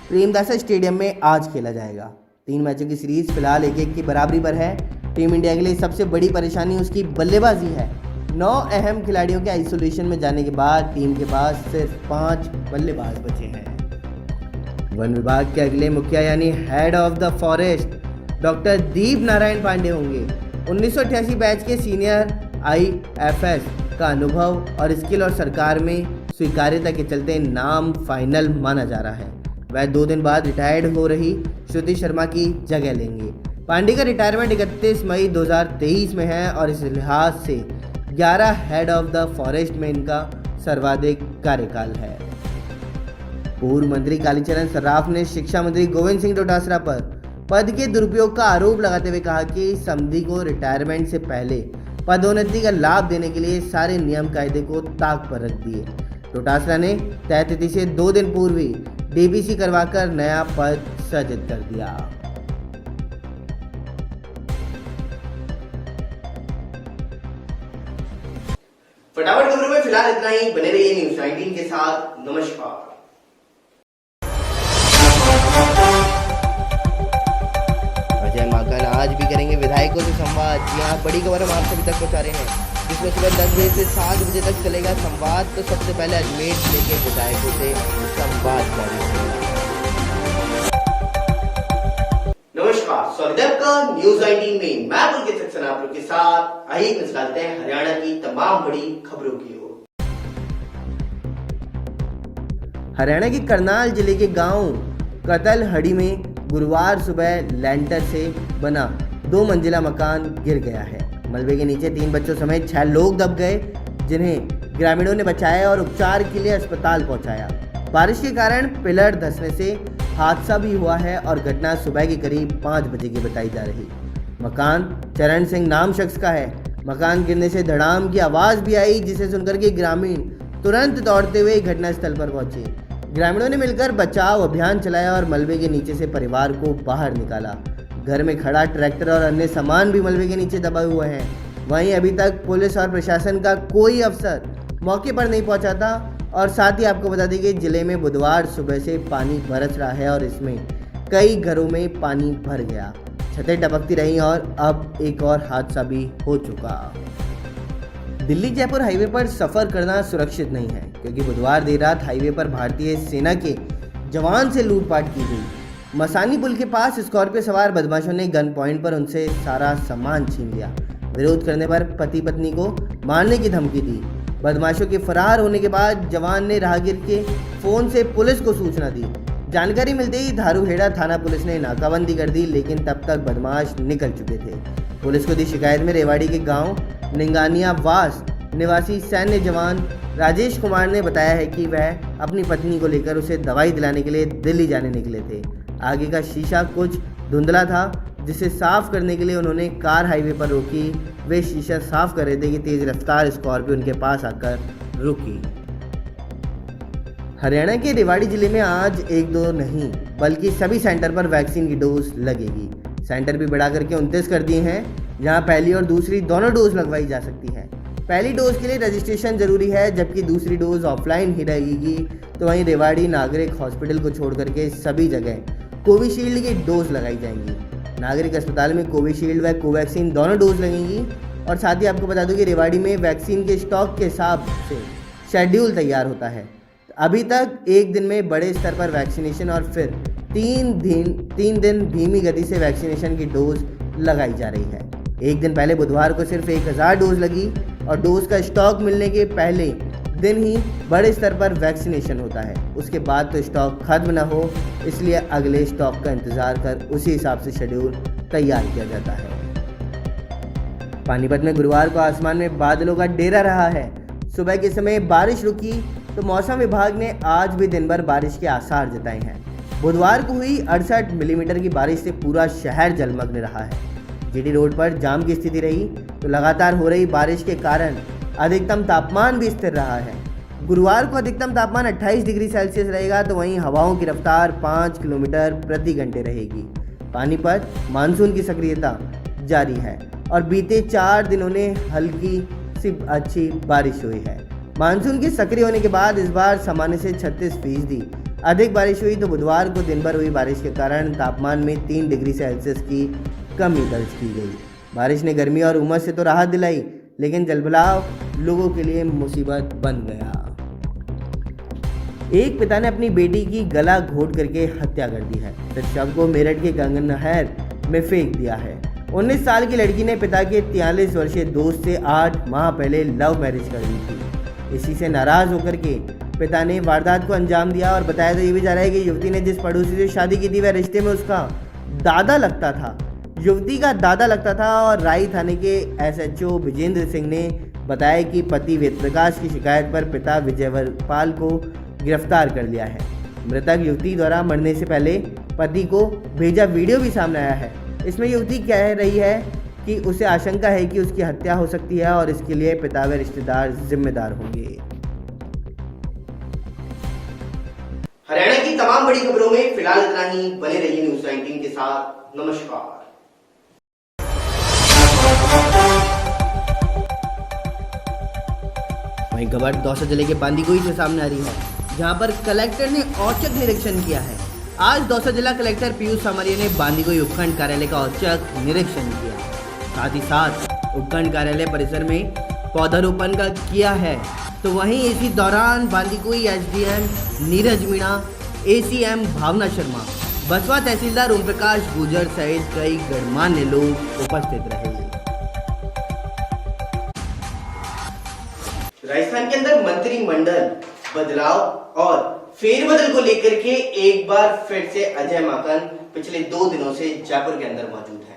प्रेमदासा स्टेडियम में आज खेला जाएगा। 3 मैचों की सीरीज फिलहाल 1-1 की बराबरी पर है। टीम इंडिया के लिए सबसे बड़ी परेशानी उसकी बल्लेबाजी है। 9 अहम खिलाड़ियों के आइसोलेशन में जाने के बाद टीम के पास सिर्फ 5 बल्लेबाज बचे हैं। वन विभाग के अगले मुखिया यानी head of the forest doctor Deep Narayan Pandey होंगे। 1988 बैच के सीनियर IFS का अनुभव और स्किल और सरकार में स्वीकार्यता के चलते नाम फाइनल माना जा रहा है। वह 2 दिन बाद रिटायर्ड हो रही श्रुति शर्मा की जगह लेंगे। पांडे का रिटायरमेंट 31 मई 2023 में है और इस लिहाज से 11 हेड ऑफ द फॉरेस्ट में इनका सर्वाधिक कार्यकाल है। पूर्व मंत्री कालीचरण सर्राफ ने शिक्षा मंत्री गोविंद सिंह डोटासरा पर पद के दुरुपयोग का आरोप लगाते हुए कहा कि समधी को रिटायरमेंट से पहले पदोन्नति का लाभ देने के लिए सारे नियम कायदे को ताक पर रख दिए। डोटासरा ने तय तिथि से 2 दिन पूर्व ही DBC करवाकर नया पद सृजित कर दिया। फटाफट खबरों में फिलहाल इतना ही। बने रहिए न्यूज 19 के साथ। नमस्कार। अजय माकन आज भी करेंगे विधायकों से संवाद। जी हाँ, बड़ी खबर हम आप सभी तक पहुंचा रहे हैं, जिसमें सुबह 10 बजे से 7 बजे तक चलेगा संवाद। तो सबसे पहले अजमेर जिले के विधायकों से संवाद जारी होगा। नमस्कार, स्वागत है आपका न्यूज 19 में। मैं पुलकित सक्सेना आप लोग के साथ आइए निकालते हैं हरियाणा की तमाम बड़ी खबरों की ओर। हरियाणा के करनाल जिले के गांव कतलहड़ी में गुरुवार सुबह लैंटर से बना 2 मंजिला मकान गिर गया है। मलबे के नीचे 3 बच्चों समेत 6 लोग दब गए, जिन्हें ग्रामीणों ने बचाया और उपचार के लिए अस्पताल पहुंचाया। बारिश के कारण पिलर धंसने से हादसा भी हुआ है और घटना सुबह के करीब 5 बजे की बताई जा रही। मकान चरण सिंह नाम शख्स का है। मकान गिरने से धड़ाम की आवाज़ भी आई, जिसे सुनकर के ग्रामीण तुरंत दौड़ते हुए घटनास्थल पर पहुंचे। ग्रामीणों ने मिलकर बचाव अभियान चलाया और मलबे के नीचे से परिवार को बाहर निकाला। घर में खड़ा ट्रैक्टर और अन्य सामान भी मलबे के नीचे दबे हुए हैं। वहीं अभी तक पुलिस और प्रशासन का कोई अफसर मौके पर नहीं पहुंचा था। और साथ ही आपको बता दें कि जिले में बुधवार सुबह से पानी बरस रहा है और इसमें कई घरों में पानी भर गया, छतें टपकती रहीं और अब एक और हादसा भी हो चुका। दिल्ली जयपुर हाईवे पर सफ़र करना सुरक्षित नहीं है, क्योंकि बुधवार देर रात हाईवे पर भारतीय सेना के जवान से लूटपाट की गई। मसानी पुल के पास स्कॉर्पियो सवार बदमाशों ने गन पॉइंट पर उनसे सारा सामान छीन लिया। विरोध करने पर पति पत्नी को मारने की धमकी दी। बदमाशों के फरार होने के बाद जवान ने राहगीर के फ़ोन से पुलिस को सूचना दी। जानकारी मिलते ही धारूहेड़ा थाना पुलिस ने नाकाबंदी कर दी, लेकिन तब तक बदमाश निकल चुके थे। पुलिस को दी शिकायत में रेवाड़ी के गांव निंगानिया वास निवासी सैन्य जवान राजेश कुमार ने बताया है कि वह अपनी पत्नी को लेकर उसे दवाई दिलाने के लिए दिल्ली जाने निकले थे। आगे का शीशा कुछ धुंधला था, जिसे साफ करने के लिए उन्होंने कार हाईवे पर रोकी। वे शीशा साफ कर रहे थे कि तेज रफ्तार स्कॉर्पियो उनके पास आकर रुकी। हरियाणा के रेवाड़ी जिले में आज 1-2 नहीं बल्कि सभी सेंटर पर वैक्सीन की डोज लगेगी। सेंटर भी बढ़ा करके 29 कर दिए हैं, जहां पहली और दूसरी दोनों डोज लगवाई जा सकती है। पहली डोज के लिए रजिस्ट्रेशन जरूरी है, जबकि दूसरी डोज ऑफलाइन ही रहेगी। तो वहीं रेवाड़ी नागरिक हॉस्पिटल को छोड़ करके सभी जगह कोविशील्ड की डोज लगाई जाएंगी। नागरिक अस्पताल में कोविशील्ड व कोवैक्सीन दोनों डोज लगेंगी। और साथ ही आपको बता दूं कि रेवाड़ी में वैक्सीन के स्टॉक के हिसाब से शेड्यूल तैयार होता है। अभी तक एक दिन में बड़े स्तर पर वैक्सीनेशन और फिर 3 दिन धीमी गति से वैक्सीनेशन की डोज लगाई जा रही है। एक दिन पहले बुधवार को सिर्फ 1000 डोज लगी और डोज का स्टॉक मिलने के पहले दिन ही बड़े स्तर पर वैक्सीनेशन होता है। उसके बाद तो स्टॉक खत्म ना हो, इसलिए अगले स्टॉक का इंतज़ार कर उसी हिसाब से शेड्यूल तैयार किया जाता है। पानीपत में गुरुवार को आसमान में बादलों का डेरा रहा है। सुबह के समय बारिश रुकी तो मौसम विभाग ने आज भी दिन भर बारिश के आसार जताए हैं। बुधवार को हुई 68 मिलीमीटर की बारिश से पूरा शहर जलमग्न रहा है। जीटी रोड पर जाम की स्थिति रही तो लगातार हो रही बारिश के कारण अधिकतम तापमान भी स्थिर रहा है। गुरुवार को अधिकतम तापमान 28 डिग्री सेल्सियस रहेगा, तो वहीं हवाओं की रफ्तार 5 किलोमीटर प्रति घंटे रहेगी। पानीपत मानसून की सक्रियता जारी है और बीते 4 दिनों ने हल्की सी अच्छी बारिश हुई है। मानसून के सक्रिय होने के बाद इस बार सामान्य से 36% अधिक बारिश हुई। तो बुधवार को दिन भर हुई बारिश के कारण तापमान में 3 डिग्री सेल्सियस की कमी दर्ज की गई। बारिश ने गर्मी और उमस से तो राहत दिलाई, लेकिन जलभलाव लोगों के लिए मुसीबत बन गया। एक पिता ने अपनी बेटी की गला घोट करके हत्या कर दी है, फिर शव को मेरठ के गंगा नहर में फेंक दिया है। 19 साल की लड़की ने पिता के 43 वर्षीय दोस्त से 8 माह पहले लव मैरिज कर ली थी। इसी से नाराज होकर के पिता ने वारदात को अंजाम दिया और बताया तो ये भी जा रहा है कि युवती ने जिस पड़ोसी से शादी की थी वह रिश्ते में उसका दादा लगता था, युवती का दादा लगता था। और राई थाने के SHO विजेंद्र सिंह ने बताया कि पति वेद प्रकाश की शिकायत पर पिता विजयपाल को गिरफ्तार कर लिया है। मृतक युवती द्वारा मरने से पहले पति को भेजा वीडियो भी सामने आया है। इसमें युवती कह रही है कि उसे आशंका है कि उसकी हत्या हो सकती है और इसके लिए पिता व रिश्तेदार जिम्मेदार होंगे। हरियाणा की तमाम बड़ी खबरों में फिलहाल इतना ही। बने रहिए न्यूज़ 19 के साथ। नमस्कार। वहीं खबर दौसा जिले के बांदीकुई से सामने आ रही है, जहां पर कलेक्टर ने औचक निरीक्षण किया है। आज दौसा जिला कलेक्टर पीयूष सामरिया ने बांदीकुई उपखंड कार्यालय का औचक निरीक्षण किया। साथ ही साथ उपखंड कार्यालय परिसर में पौधारोपण का किया है। तो वहीं इसी दौरान बांदीकुई SDM नीरज मीणा, ACM भावना शर्मा, बसवा तहसीलदार ओम प्रकाश गुर्जर सहित कई गणमान्य लोग उपस्थित रहे। राजस्थान के अंदर मंत्रिमंडल बदलाव और फेरबदल को लेकर के एक बार फिर से अजय माकन पिछले 2 दिनों से जयपुर के अंदर मौजूद हैं।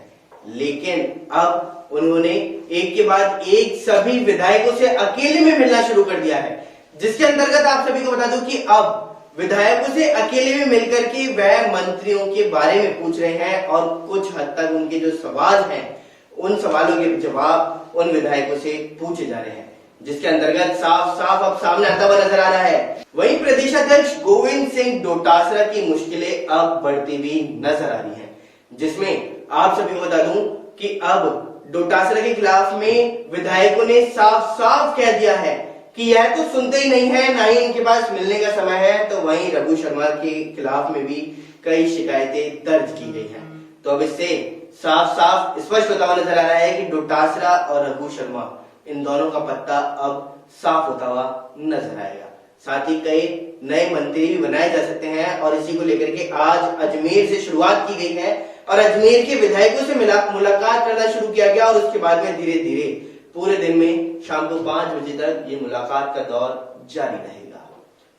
लेकिन अब उन्होंने एक के बाद एक सभी विधायकों से अकेले में मिलना शुरू कर दिया है, जिसके अंतर्गत आप सभी को बता दूं कि अब विधायकों से अकेले में मिलकर के वह मंत्रियों के बारे में पूछ रहे हैं और कुछ हद तक उनके जो सवाल हैं उन सवालों के जवाब उन विधायकों से पूछे जा रहे हैं, जिसके अंतर्गत साफ साफ अब सामने आता हुआ नजर आ रहा है। वहीं प्रदेशाध्यक्ष गोविंद सिंह डोटासरा की मुश्किलें अब बढ़ती हुई नजर आ रही हैं, जिसमें आप सभी को बता दूं कि अब डोटासरा के खिलाफ में विधायकों ने साफ साफ कह दिया है कि यह तो सुनते ही नहीं है, ना ही इनके पास मिलने का समय है। तो वहीं रघु शर्मा के खिलाफ में भी कई शिकायतें दर्ज की गई हैं। तो अब इससे साफ साफ स्पष्ट होता हुआ नजर आ रहा है कि डोटासरा और रघु शर्मा इन दोनों का पत्ता अब साफ होता हुआ नजर आएगा। साथ ही कई नए मंत्री भी बनाए जा सकते हैं और इसी को लेकर के आज अजमेर से शुरुआत की गई है और अजमेर के विधायकों से मुलाकात करना शुरू किया गया और उसके बाद में धीरे धीरे पूरे दिन में शाम को 5 बजे तक ये मुलाकात का दौर जारी रहेगा।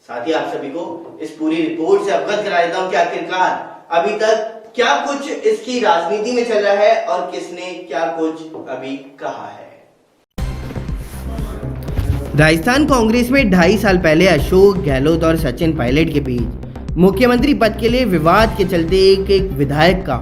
साथ ही आप सभी को इस पूरी रिपोर्ट से अवगत करा देता हूं कि आखिरकार अभी तक क्या कुछ इसकी राजनीति में चल रहा है और किसने क्या कुछ अभी कहा है। राजस्थान कांग्रेस में 2.5 साल पहले अशोक गहलोत और सचिन पायलट के बीच मुख्यमंत्री पद के लिए विवाद के चलते एक विधायक का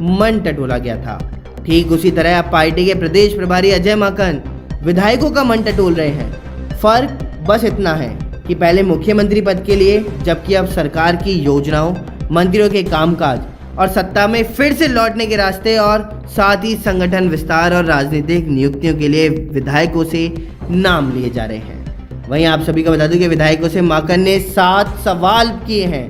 मन टटोला गया था। ठीक उसी तरह अब पार्टी के प्रदेश प्रभारी अजय माकन विधायकों का मन टटोल रहे हैं। फर्क बस इतना है कि पहले मुख्यमंत्री पद के लिए, जबकि अब सरकार की योजनाओं, मंत्रियों के कामकाज और सत्ता में फिर से लौटने के रास्ते और साथ ही संगठन विस्तार और राजनीतिक नियुक्तियों के लिए विधायकों से नाम लिए जा रहे हैं। वहीं आप सभी को बता दूं कि विधायकों से माकन ने 7 सवाल किए हैं।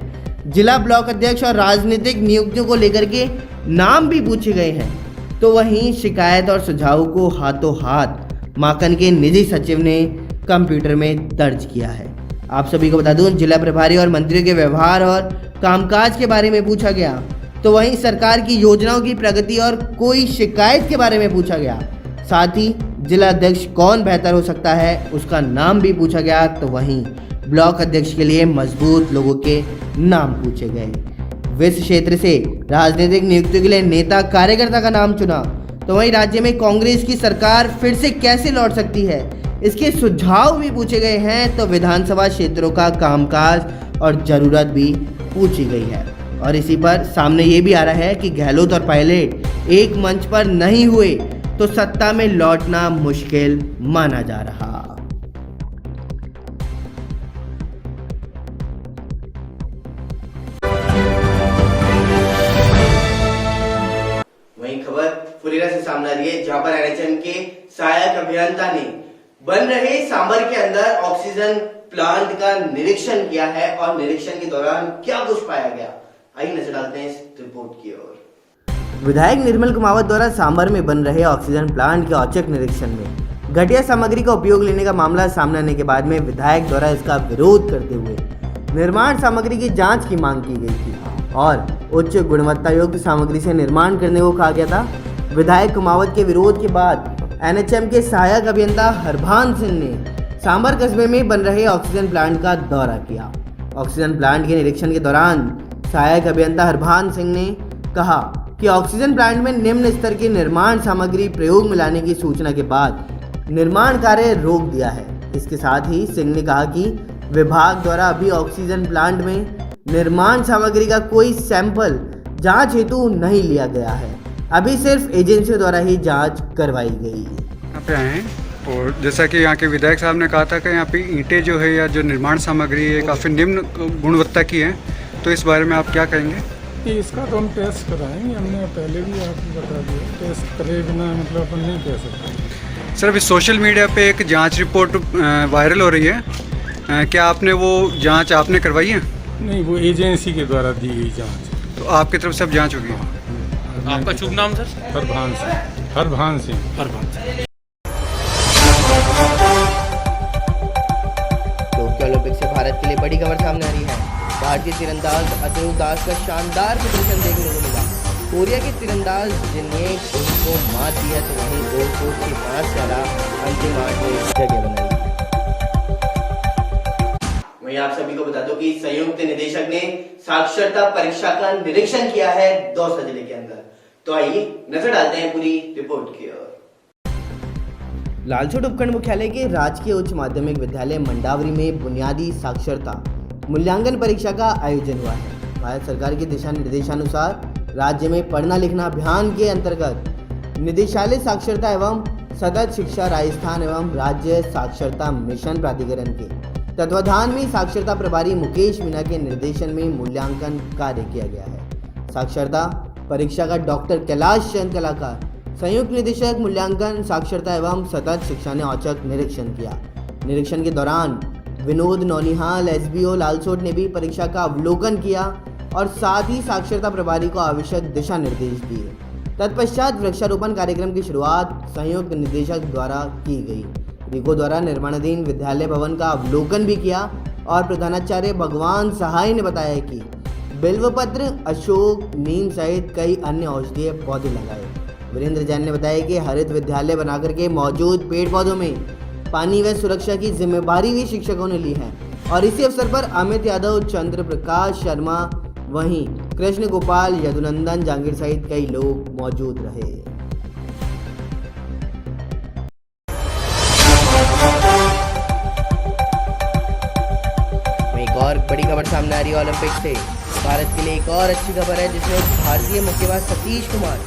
जिला ब्लॉक अध्यक्ष और राजनीतिक नियुक्तियों को लेकर के नाम भी पूछे गए हैं। तो वहीं शिकायत और सुझाव को हाथों हाथ माकन के निजी सचिव ने कंप्यूटर में दर्ज किया है। आप सभी को बता दूं जिला प्रभारी और मंत्रियों के व्यवहार और कामकाज के बारे में पूछा गया, तो वहीं सरकार की योजनाओं की प्रगति और कोई शिकायत के बारे में पूछा गया। साथ ही जिला अध्यक्ष कौन बेहतर हो सकता है उसका नाम भी पूछा गया। तो वहीं ब्लॉक अध्यक्ष के लिए मजबूत लोगों के नाम पूछे गए। विस क्षेत्र से राजनीतिक नियुक्तियों के लिए नेता कार्यकर्ता का नाम चुना। तो वहीं राज्य में कांग्रेस की सरकार फिर से कैसे लौट सकती है, इसके सुझाव भी पूछे गए हैं। तो विधानसभा क्षेत्रों का कामकाज और जरूरत भी पूछी गई है। और इसी पर सामने ये भी आ रहा है कि गहलोत और पायलट एक मंच पर नहीं हुए तो सत्ता में लौटना मुश्किल माना जा रहा। वहीं खबर फुलेरा से सामने आ रही है, जहां पर एनएचएम के सहायक अभियंता ने बन रहे सांबर के अंदर ऑक्सीजन प्लांट का निरीक्षण किया है और निरीक्षण के दौरान क्या कुछ पाया गया, आइए नजर डालते हैं इस रिपोर्ट की ओर। विधायक निर्मल कुमावत द्वारा सांभर में बन रहे ऑक्सीजन प्लांट के औचक निरीक्षण में घटिया सामग्री का उपयोग लेने का मामला सामने आने के बाद में विधायक द्वारा इसका विरोध करते हुए निर्माण सामग्री की जांच की मांग की गई थी और उच्च गुणवत्ता युक्त सामग्री से निर्माण करने को कहा गया था। विधायक कुमावत के विरोध के बाद एनएचएम के सहायक अभियंता हरभान सिंह ने सांभर कस्बे में बन रहे ऑक्सीजन प्लांट का दौरा किया। ऑक्सीजन प्लांट के निरीक्षण के दौरान सहायक अभियंता हरभान सिंह ने कहा कि ऑक्सीजन प्लांट में निम्न स्तर की निर्माण सामग्री प्रयोग में लाने की सूचना के बाद निर्माण कार्य रोक दिया है। इसके साथ ही सिंह ने कहा कि विभाग द्वारा अभी ऑक्सीजन प्लांट में निर्माण सामग्री का कोई सैंपल जांच हेतु नहीं लिया गया है, अभी सिर्फ एजेंसियों द्वारा ही जांच करवाई गई। यहाँ पे आए हैं और जैसा कि यहाँ के विधायक साहब ने कहा था कि यहाँ पे ईंटें जो है या जो निर्माण सामग्री है काफ़ी निम्न गुणवत्ता की है, तो इस बारे में आप क्या कहेंगे? इसका तो हम टेस्ट कराएंगे, हमने पहले भी आपको बता दिया, टेस्ट करे बिना मतलब अपन नहीं कह सकते। सर अभी सोशल मीडिया पे एक जांच रिपोर्ट वायरल हो रही है, क्या आपने वो जांच आपने करवाई है? नहीं, वो एजेंसी के द्वारा दी गई जांच। तो आपकी तरफ से अब जांच होगी? आपका शुभ नाम sir? Harbhan Singh. Harbhan Singh. Tokyo Olympic से भारत के लिए बड़ी खबर सामने आ रही है। भारतीय तीरंदाज अतनु दास का शानदार प्रदर्शन देखने को मिला। कोरिया के तीरंदाज जिन्हें उनको मात दिया, तो वहीं गोल कोर्ट के 5 अंतिम 8 में जगह बनाई। वहीं आप सभी को बता दूं कि संयुक्त निदेशक ने साक्षरता परीक्षा का निरीक्षण किया है दौसा जिले के अंदर। तो आइए नजर डालते हैं पूरी रिपोर्ट की ओर। लालसोट उपखंड मुख्यालय के राजकीय उच्च माध्यमिक विद्यालय मंडावरी में बुनियादी साक्षरता मूल्यांकन परीक्षा का आयोजन हुआ है। भारत सरकार के दिशा निर्देशानुसार राज्य में पढ़ना लिखना अभियान के अंतर्गत निदेशालय साक्षरता एवं सतत शिक्षा राजस्थान एवं राज्य साक्षरता मिशन प्राधिकरण के तत्वाधान में साक्षरता प्रभारी मुकेश मीणा के निर्देशन में मूल्यांकन कार्य किया गया है। साक्षरता परीक्षा का डॉक्टर कैलाश चंद कलाकार संयुक्त निदेशक मूल्यांकन साक्षरता एवं सतत शिक्षा ने औचक निरीक्षण किया। निरीक्षण के दौरान विनोद नौनिहाल एसबीओ लालसोट ने भी परीक्षा का अवलोकन किया और साथ ही साक्षरता प्रभारी को आवश्यक दिशा निर्देश दिए। तत्पश्चात वृक्षारोपण कार्यक्रम की शुरुआत संयुक्त निदेशक द्वारा की गई। रिको द्वारा निर्माणाधीन विद्यालय भवन का अवलोकन भी किया और प्रधानाचार्य भगवान सहाय ने बताया कि बिल्वपत्र, अशोक, नीम सहित कई अन्य औषधीय पौधे लगाए। वीरेंद्र जैन ने बताया कि हरित विद्यालय बनाकर के मौजूद पेड़ पौधों में पानी व सुरक्षा की जिम्मेदारी भी शिक्षकों ने ली है और इसी अवसर पर अमित यादव, चंद्र प्रकाश शर्मा, वहीं कृष्ण गोपाल, यदुनंदन जहांगीर सहित कई लोग मौजूद रहे। एक और बड़ी खबर सामने आ रही है ओलंपिक से। भारत के लिए एक और अच्छी खबर है जिसमें भारतीय मुक्केबाज सतीश कुमार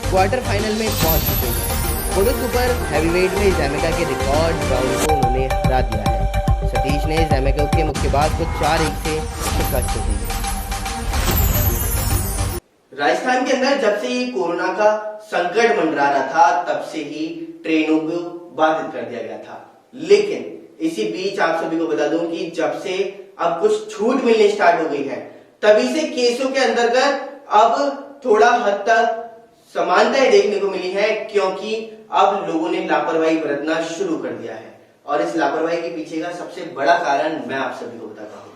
क्वार्टर फाइनल में पहुंच चुके हैं। पुरुष सुपर हैवीवेट में जैमेका के रिकॉर्ड राउंड को उन्होंने हरा दिया है। सतीश ने जैमेका के मुक्केबाज को 4-1 से शिकस्त दी। राजस्थान के अंदर जब से ये कोरोना का संकट मंडरा रहा था तब से ही ट्रेनों को बाधित कर दिया गया था। लेकिन इसी बीच आप सभी को बता दूं कि जब से अब कुछ छूट मिलनी स्टार्ट हो गई है तभी से केसों के अंतर्गत अब थोड़ा हद तक समानताएं देखने को मिली है, क्योंकि अब लोगों ने लापरवाही बरतना शुरू कर दिया है। और इस लापरवाही के पीछे का सबसे बड़ा कारण मैं आप सभी को बताता हूं,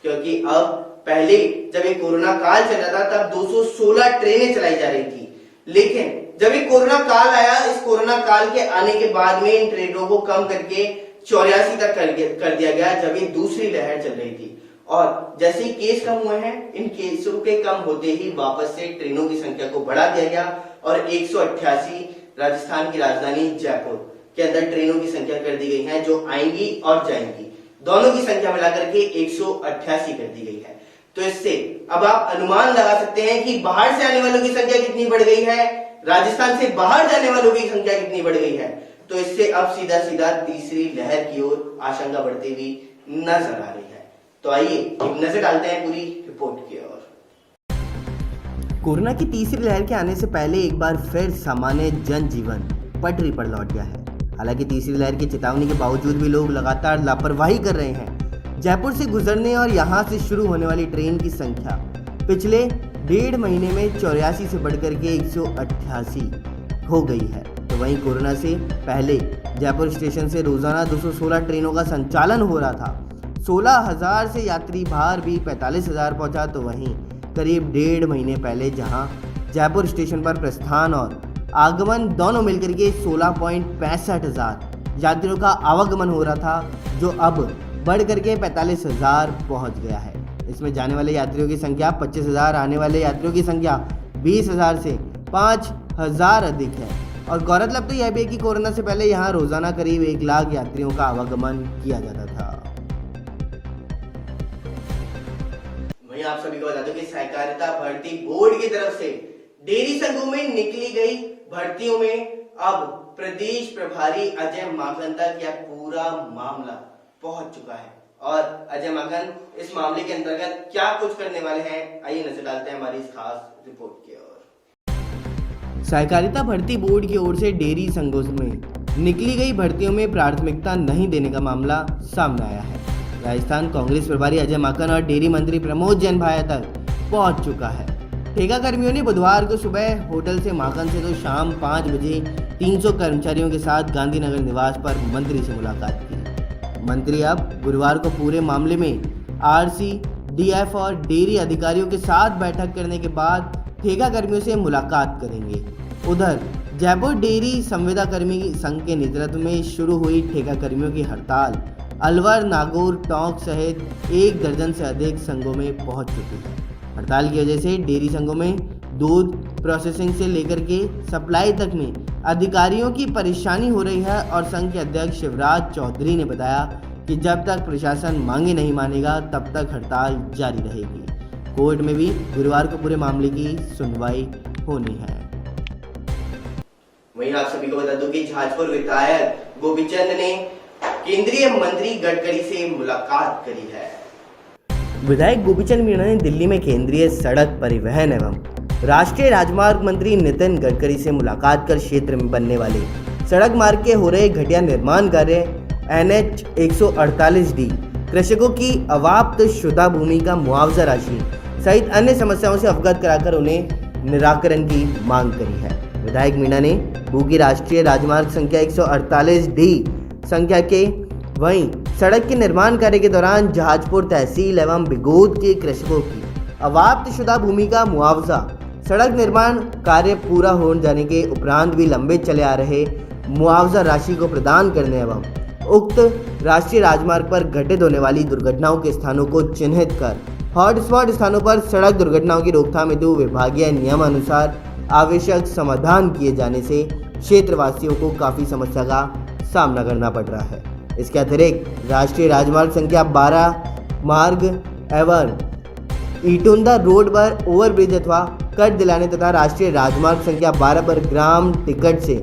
क्योंकि अब पहले जब ये कोरोना काल चल रहा था तब 216 ट्रेनें चलाई जा रही थी। लेकिन जब ये कोरोना काल आया, इस कोरोना काल के आने के बाद में इन ट्रेनों को कम करके 84 तक कर दिया गया, जब ये दूसरी लहर चल रही थी। और जैसे ही केस कम हुए हैं, इन केसों के कम होते ही वापस से ट्रेनों की संख्या को बढ़ा दिया गया और 188 राजस्थान की राजधानी जयपुर के अंदर ट्रेनों की संख्या कर दी गई है, जो आएंगी और जाएंगी दोनों की संख्या मिलाकर के 188 कर दी गई है। तो इससे अब आप अनुमान लगा सकते हैं कि बाहर से आने वालों की संख्या कितनी बढ़ गई है, राजस्थान से बाहर जाने वालों की संख्या कितनी बढ़ गई है। तो इससे अब सीधा सीधा तीसरी लहर की ओर आशंका बढ़ती हुई नजर आ रही है। तो आइए एक नजर डालते हैं पूरी रिपोर्ट की ओर। कोरोना की तीसरी लहर के आने से पहले एक बार फिर सामान्य जनजीवन पटरी पर लौट गया है। हालांकि तीसरी लहर की चेतावनी के बावजूद भी लोग लगातार लापरवाही कर रहे हैं। जयपुर से गुजरने और यहां से शुरू होने वाली ट्रेन की संख्या पिछले 1.5 महीने में 84 से बढ़कर के 188 हो गई है। तो वहीं कोरोना से पहले जयपुर स्टेशन से रोजाना 216 ट्रेनों का संचालन हो रहा था। 16,000 से यात्री भार भी 45,000 पहुंचा। तो वहीं करीब 1.5 महीने पहले जहां जयपुर स्टेशन पर प्रस्थान और आगमन दोनों मिलकर के 16,65,000 यात्रियों का आवागमन हो रहा था, जो अब बढ़ करके 45,000 पहुंच गया है। इसमें जाने वाले यात्रियों की संख्या 25,000, आने वाले यात्रियों की संख्या 20,000 से 5,000 अधिक है। और गौरतलब तो यह भी है कि कोरोना से पहले यहाँ रोजाना करीब 1 लाख यात्रियों का आवागमन किया जाता था। वहीं आप सभी को बता दूं कि सहकारिता भर्ती बोर्ड की तरफ से डेयरी संघों में निकली गई भर्तियों में अब प्रदेश प्रभारी अजय माकन तक यह पूरा मामला पहुंच चुका है। और अजय माकन इस मामले के अंतर्गत क्या कुछ करने वाले हैं, आइए नजर डालते हैं हमारी इस खास रिपोर्ट की ओर। सहकारिता भर्ती बोर्ड की ओर से डेयरी संघों में निकली गई भर्तियों में प्राथमिकता नहीं देने का मामला सामने आया है। राजस्थान कांग्रेस प्रभारी अजय माकन और डेयरी मंत्री प्रमोद जैन भाया तक पहुंच चुका है। ठेका कर्मियों ने बुधवार को सुबह होटल से माकन से तो शाम 5 बजे 300 कर्मचारियों के साथ गांधीनगर निवास पर मंत्री से मुलाकात की। मंत्री अब गुरुवार को पूरे मामले में आरसी, डीएफ और डेयरी अधिकारियों के साथ बैठक करने के बाद ठेका कर्मियों से मुलाकात करेंगे। उधर जयपुर डेयरी संविदा कर्मी संघ के नेतृत्व में शुरू हुई ठेका कर्मियों की हड़ताल अलवर, नागौर, टोंक सहित 1 दर्जन से अधिक संघों में पहुंच चुकी है। हड़ताल की वजह से डेयरी संघों में दूध प्रोसेसिंग से लेकर के सप्लाई तक में अधिकारियों की परेशानी हो रही है और संघ के अध्यक्ष शिवराज चौधरी ने बताया कि जब तक प्रशासन मांगे नहीं मानेगा तब तक हड़ताल जारी रहेगी। कोर्ट में भी गुरुवार को पूरे मामले की सुनवाई होनी है। वहीं आप सभी को बता दूं कि जहाजपुर विधायक गोपीचंद ने केंद्रीय मंत्री गडकरी से मुलाकात करी है। विधायक गोपीचंद मीणा ने दिल्ली में केंद्रीय सड़क परिवहन एवं राष्ट्रीय राजमार्ग मंत्री नितिन गडकरी से मुलाकात कर क्षेत्र में बनने वाले सड़क मार्ग के हो रहे घटिया निर्माण कार्य NH 148D, कृषकों की अवाप्त शुदा भूमि का मुआवजा राशि सहित अन्य समस्याओं से अवगत कराकर उन्हें निराकरण की मांग करी है। विधायक मीणा ने भूगी राष्ट्रीय राजमार्ग संख्या 148D संख्या के वहीं सड़क के निर्माण कार्य के दौरान जहाजपुर तहसील एवं बिगोद के कृषकों की अवाप्त शुदा भूमि का मुआवजा, सड़क निर्माण कार्य पूरा हो जाने के उपरांत भी लंबे चले आ रहे मुआवजा राशि को प्रदान करने एवं उक्त राष्ट्रीय राजमार्ग पर घटित होने वाली दुर्घटनाओं के स्थानों को चिन्हित कर हॉटस्पॉट स्थानों पर सड़क दुर्घटनाओं की रोकथाम हेतु विभागीय नियमानुसार आवश्यक समाधान किए जाने से क्षेत्रवासियों को काफ़ी समस्या का सामना करना पड़ रहा है। इसके अतिरिक्त राष्ट्रीय राजमार्ग संख्या 12 मार्ग एवं ईटुंदा रोड पर ओवरब्रिज अथवा कट दिलाने तथा राष्ट्रीय राजमार्ग संख्या 12 पर ग्राम टिकट से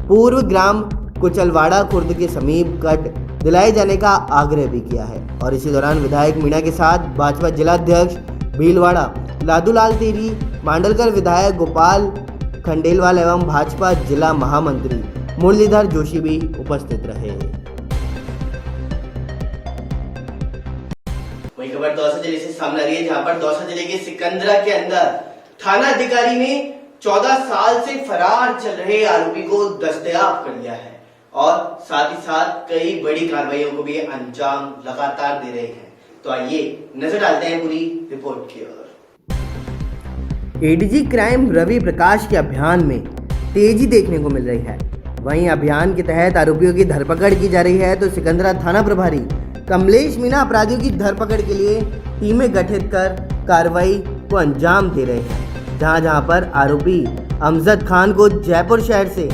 पूर्व ग्राम कुचलवाड़ा खुर्द के समीप कट दिलाए जाने का आग्रह भी किया है। और इसी दौरान विधायक मीणा के साथ भाजपा जिलाध्यक्ष भीलवाड़ा लादूलाल तेरी, मांडलकर विधायक गोपाल खंडेलवाल एवं भाजपा जिला महामंत्री मुरलीधर जोशी भी उपस्थित रहे। वही खबर दौसा जिले से सामने आ रही है, जहां पर दौसा जिले के सिकंदरा के अंदर थाना अधिकारी ने 14 साल से फरार चल रहे आरोपी को दस्तयाब कर लिया है और साथ ही साथ कई बड़ी कार्रवाइयों को भी अंजाम लगातार दे रहे हैं। तो आइए नजर डालते हैं पूरी रिपोर्ट की ओर। एडीजी क्राइम रवि प्रकाश के अभियान में तेजी देखने को मिल रही है। वहीं अभियान के तहत आरोपियों की धरपकड़ की जा रही है तो सिकंदरा थाना प्रभारी कमलेश मीणा अपराधियों की धरपकड़ के लिए टीमें गठित कर कार्रवाई को अंजाम दे रहे हैं। जहां पर आरोपी अमजद खान को जयपुर शहर से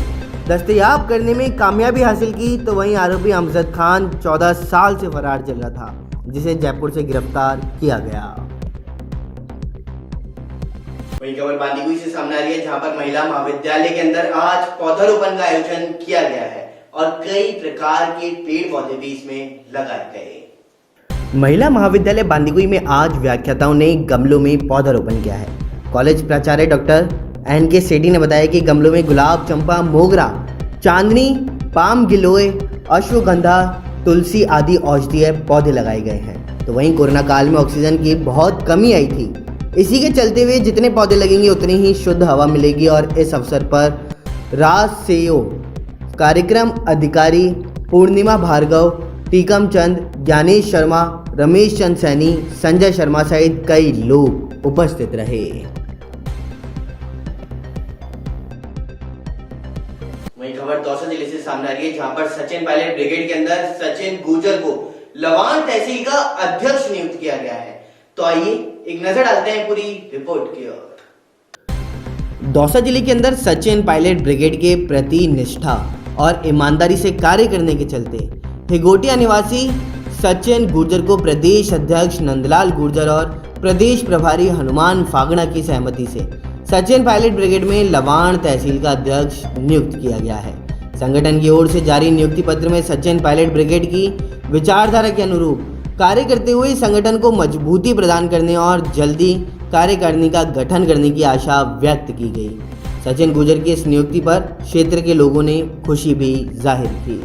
दस्तयाब करने में कामयाबी हासिल की, तो वहीं आरोपी अमजद खान 14 साल से फरार चल रहा था, जिसे जयपुर से गिरफ्तार किया गया। वही खबर बांदीकुई से सामने आ रही है, जहां पर महिला महाविद्यालय के अंदर आज पौधारोपण का आयोजन किया गया है और कई प्रकार के पेड़ पौधे भी इसमें लगाए गए। महिला महाविद्यालय बांदीकुई में आज व्याख्याताओं ने गमलों में पौधारोपण किया है। कॉलेज प्राचार्य डॉक्टर NK सेठी ने बताया कि गमलों में गुलाब, चंपा, मोगरा, चांदनी, पाम गिलोय, अश्वगंधा, तुलसी आदि औषधीय पौधे लगाए गए हैं। तो वहीं कोरोना काल में ऑक्सीजन की बहुत कमी आई थी, इसी के चलते हुए जितने पौधे लगेंगे उतनी ही शुद्ध हवा मिलेगी। और इस अवसर पर राजसेयो कार्यक्रम अधिकारी पूर्णिमा भार्गव, टीकम चंद, ज्ञानेश शर्मा, रमेश चंद सैनी, संजय शर्मा सहित कई लोग उपस्थित रहे। वही खबर दौसा जिले से सामने आ रही है, जहां पर सचिन पायलट ब्रिगेड के अंदर सचिन गुर्जर को लवान तहसील का अध्यक्ष नियुक्त किया गया है। तो आइए एक नजर डालते हैं पूरी रिपोर्ट की ओर। दौसा जिले के अंदर सचिन पायलट ब्रिगेड के प्रति निष्ठा और ईमानदारी से कार्य करने के चलते हिगोटिया निवासी सचिन गुर्जर को प्रदेश अध्यक्ष नंदलाल गुर्जर और प्रदेश प्रभारी हनुमान फागड़ा की सहमति से सचिन पायलट ब्रिगेड में लवान तहसील का अध्यक्ष नियुक्त किया गया है। संगठन की ओर से जारी नियुक्ति पत्र में सचिन पायलट ब्रिगेड की विचारधारा के अनुरूप कार्य करते हुए संगठन को मजबूती प्रदान करने और जल्दी कार्यकारिणी का गठन करने की आशा व्यक्त की गई। सचिन गुर्जर की इस नियुक्ति पर क्षेत्र के लोगों ने खुशी भी जाहिर की।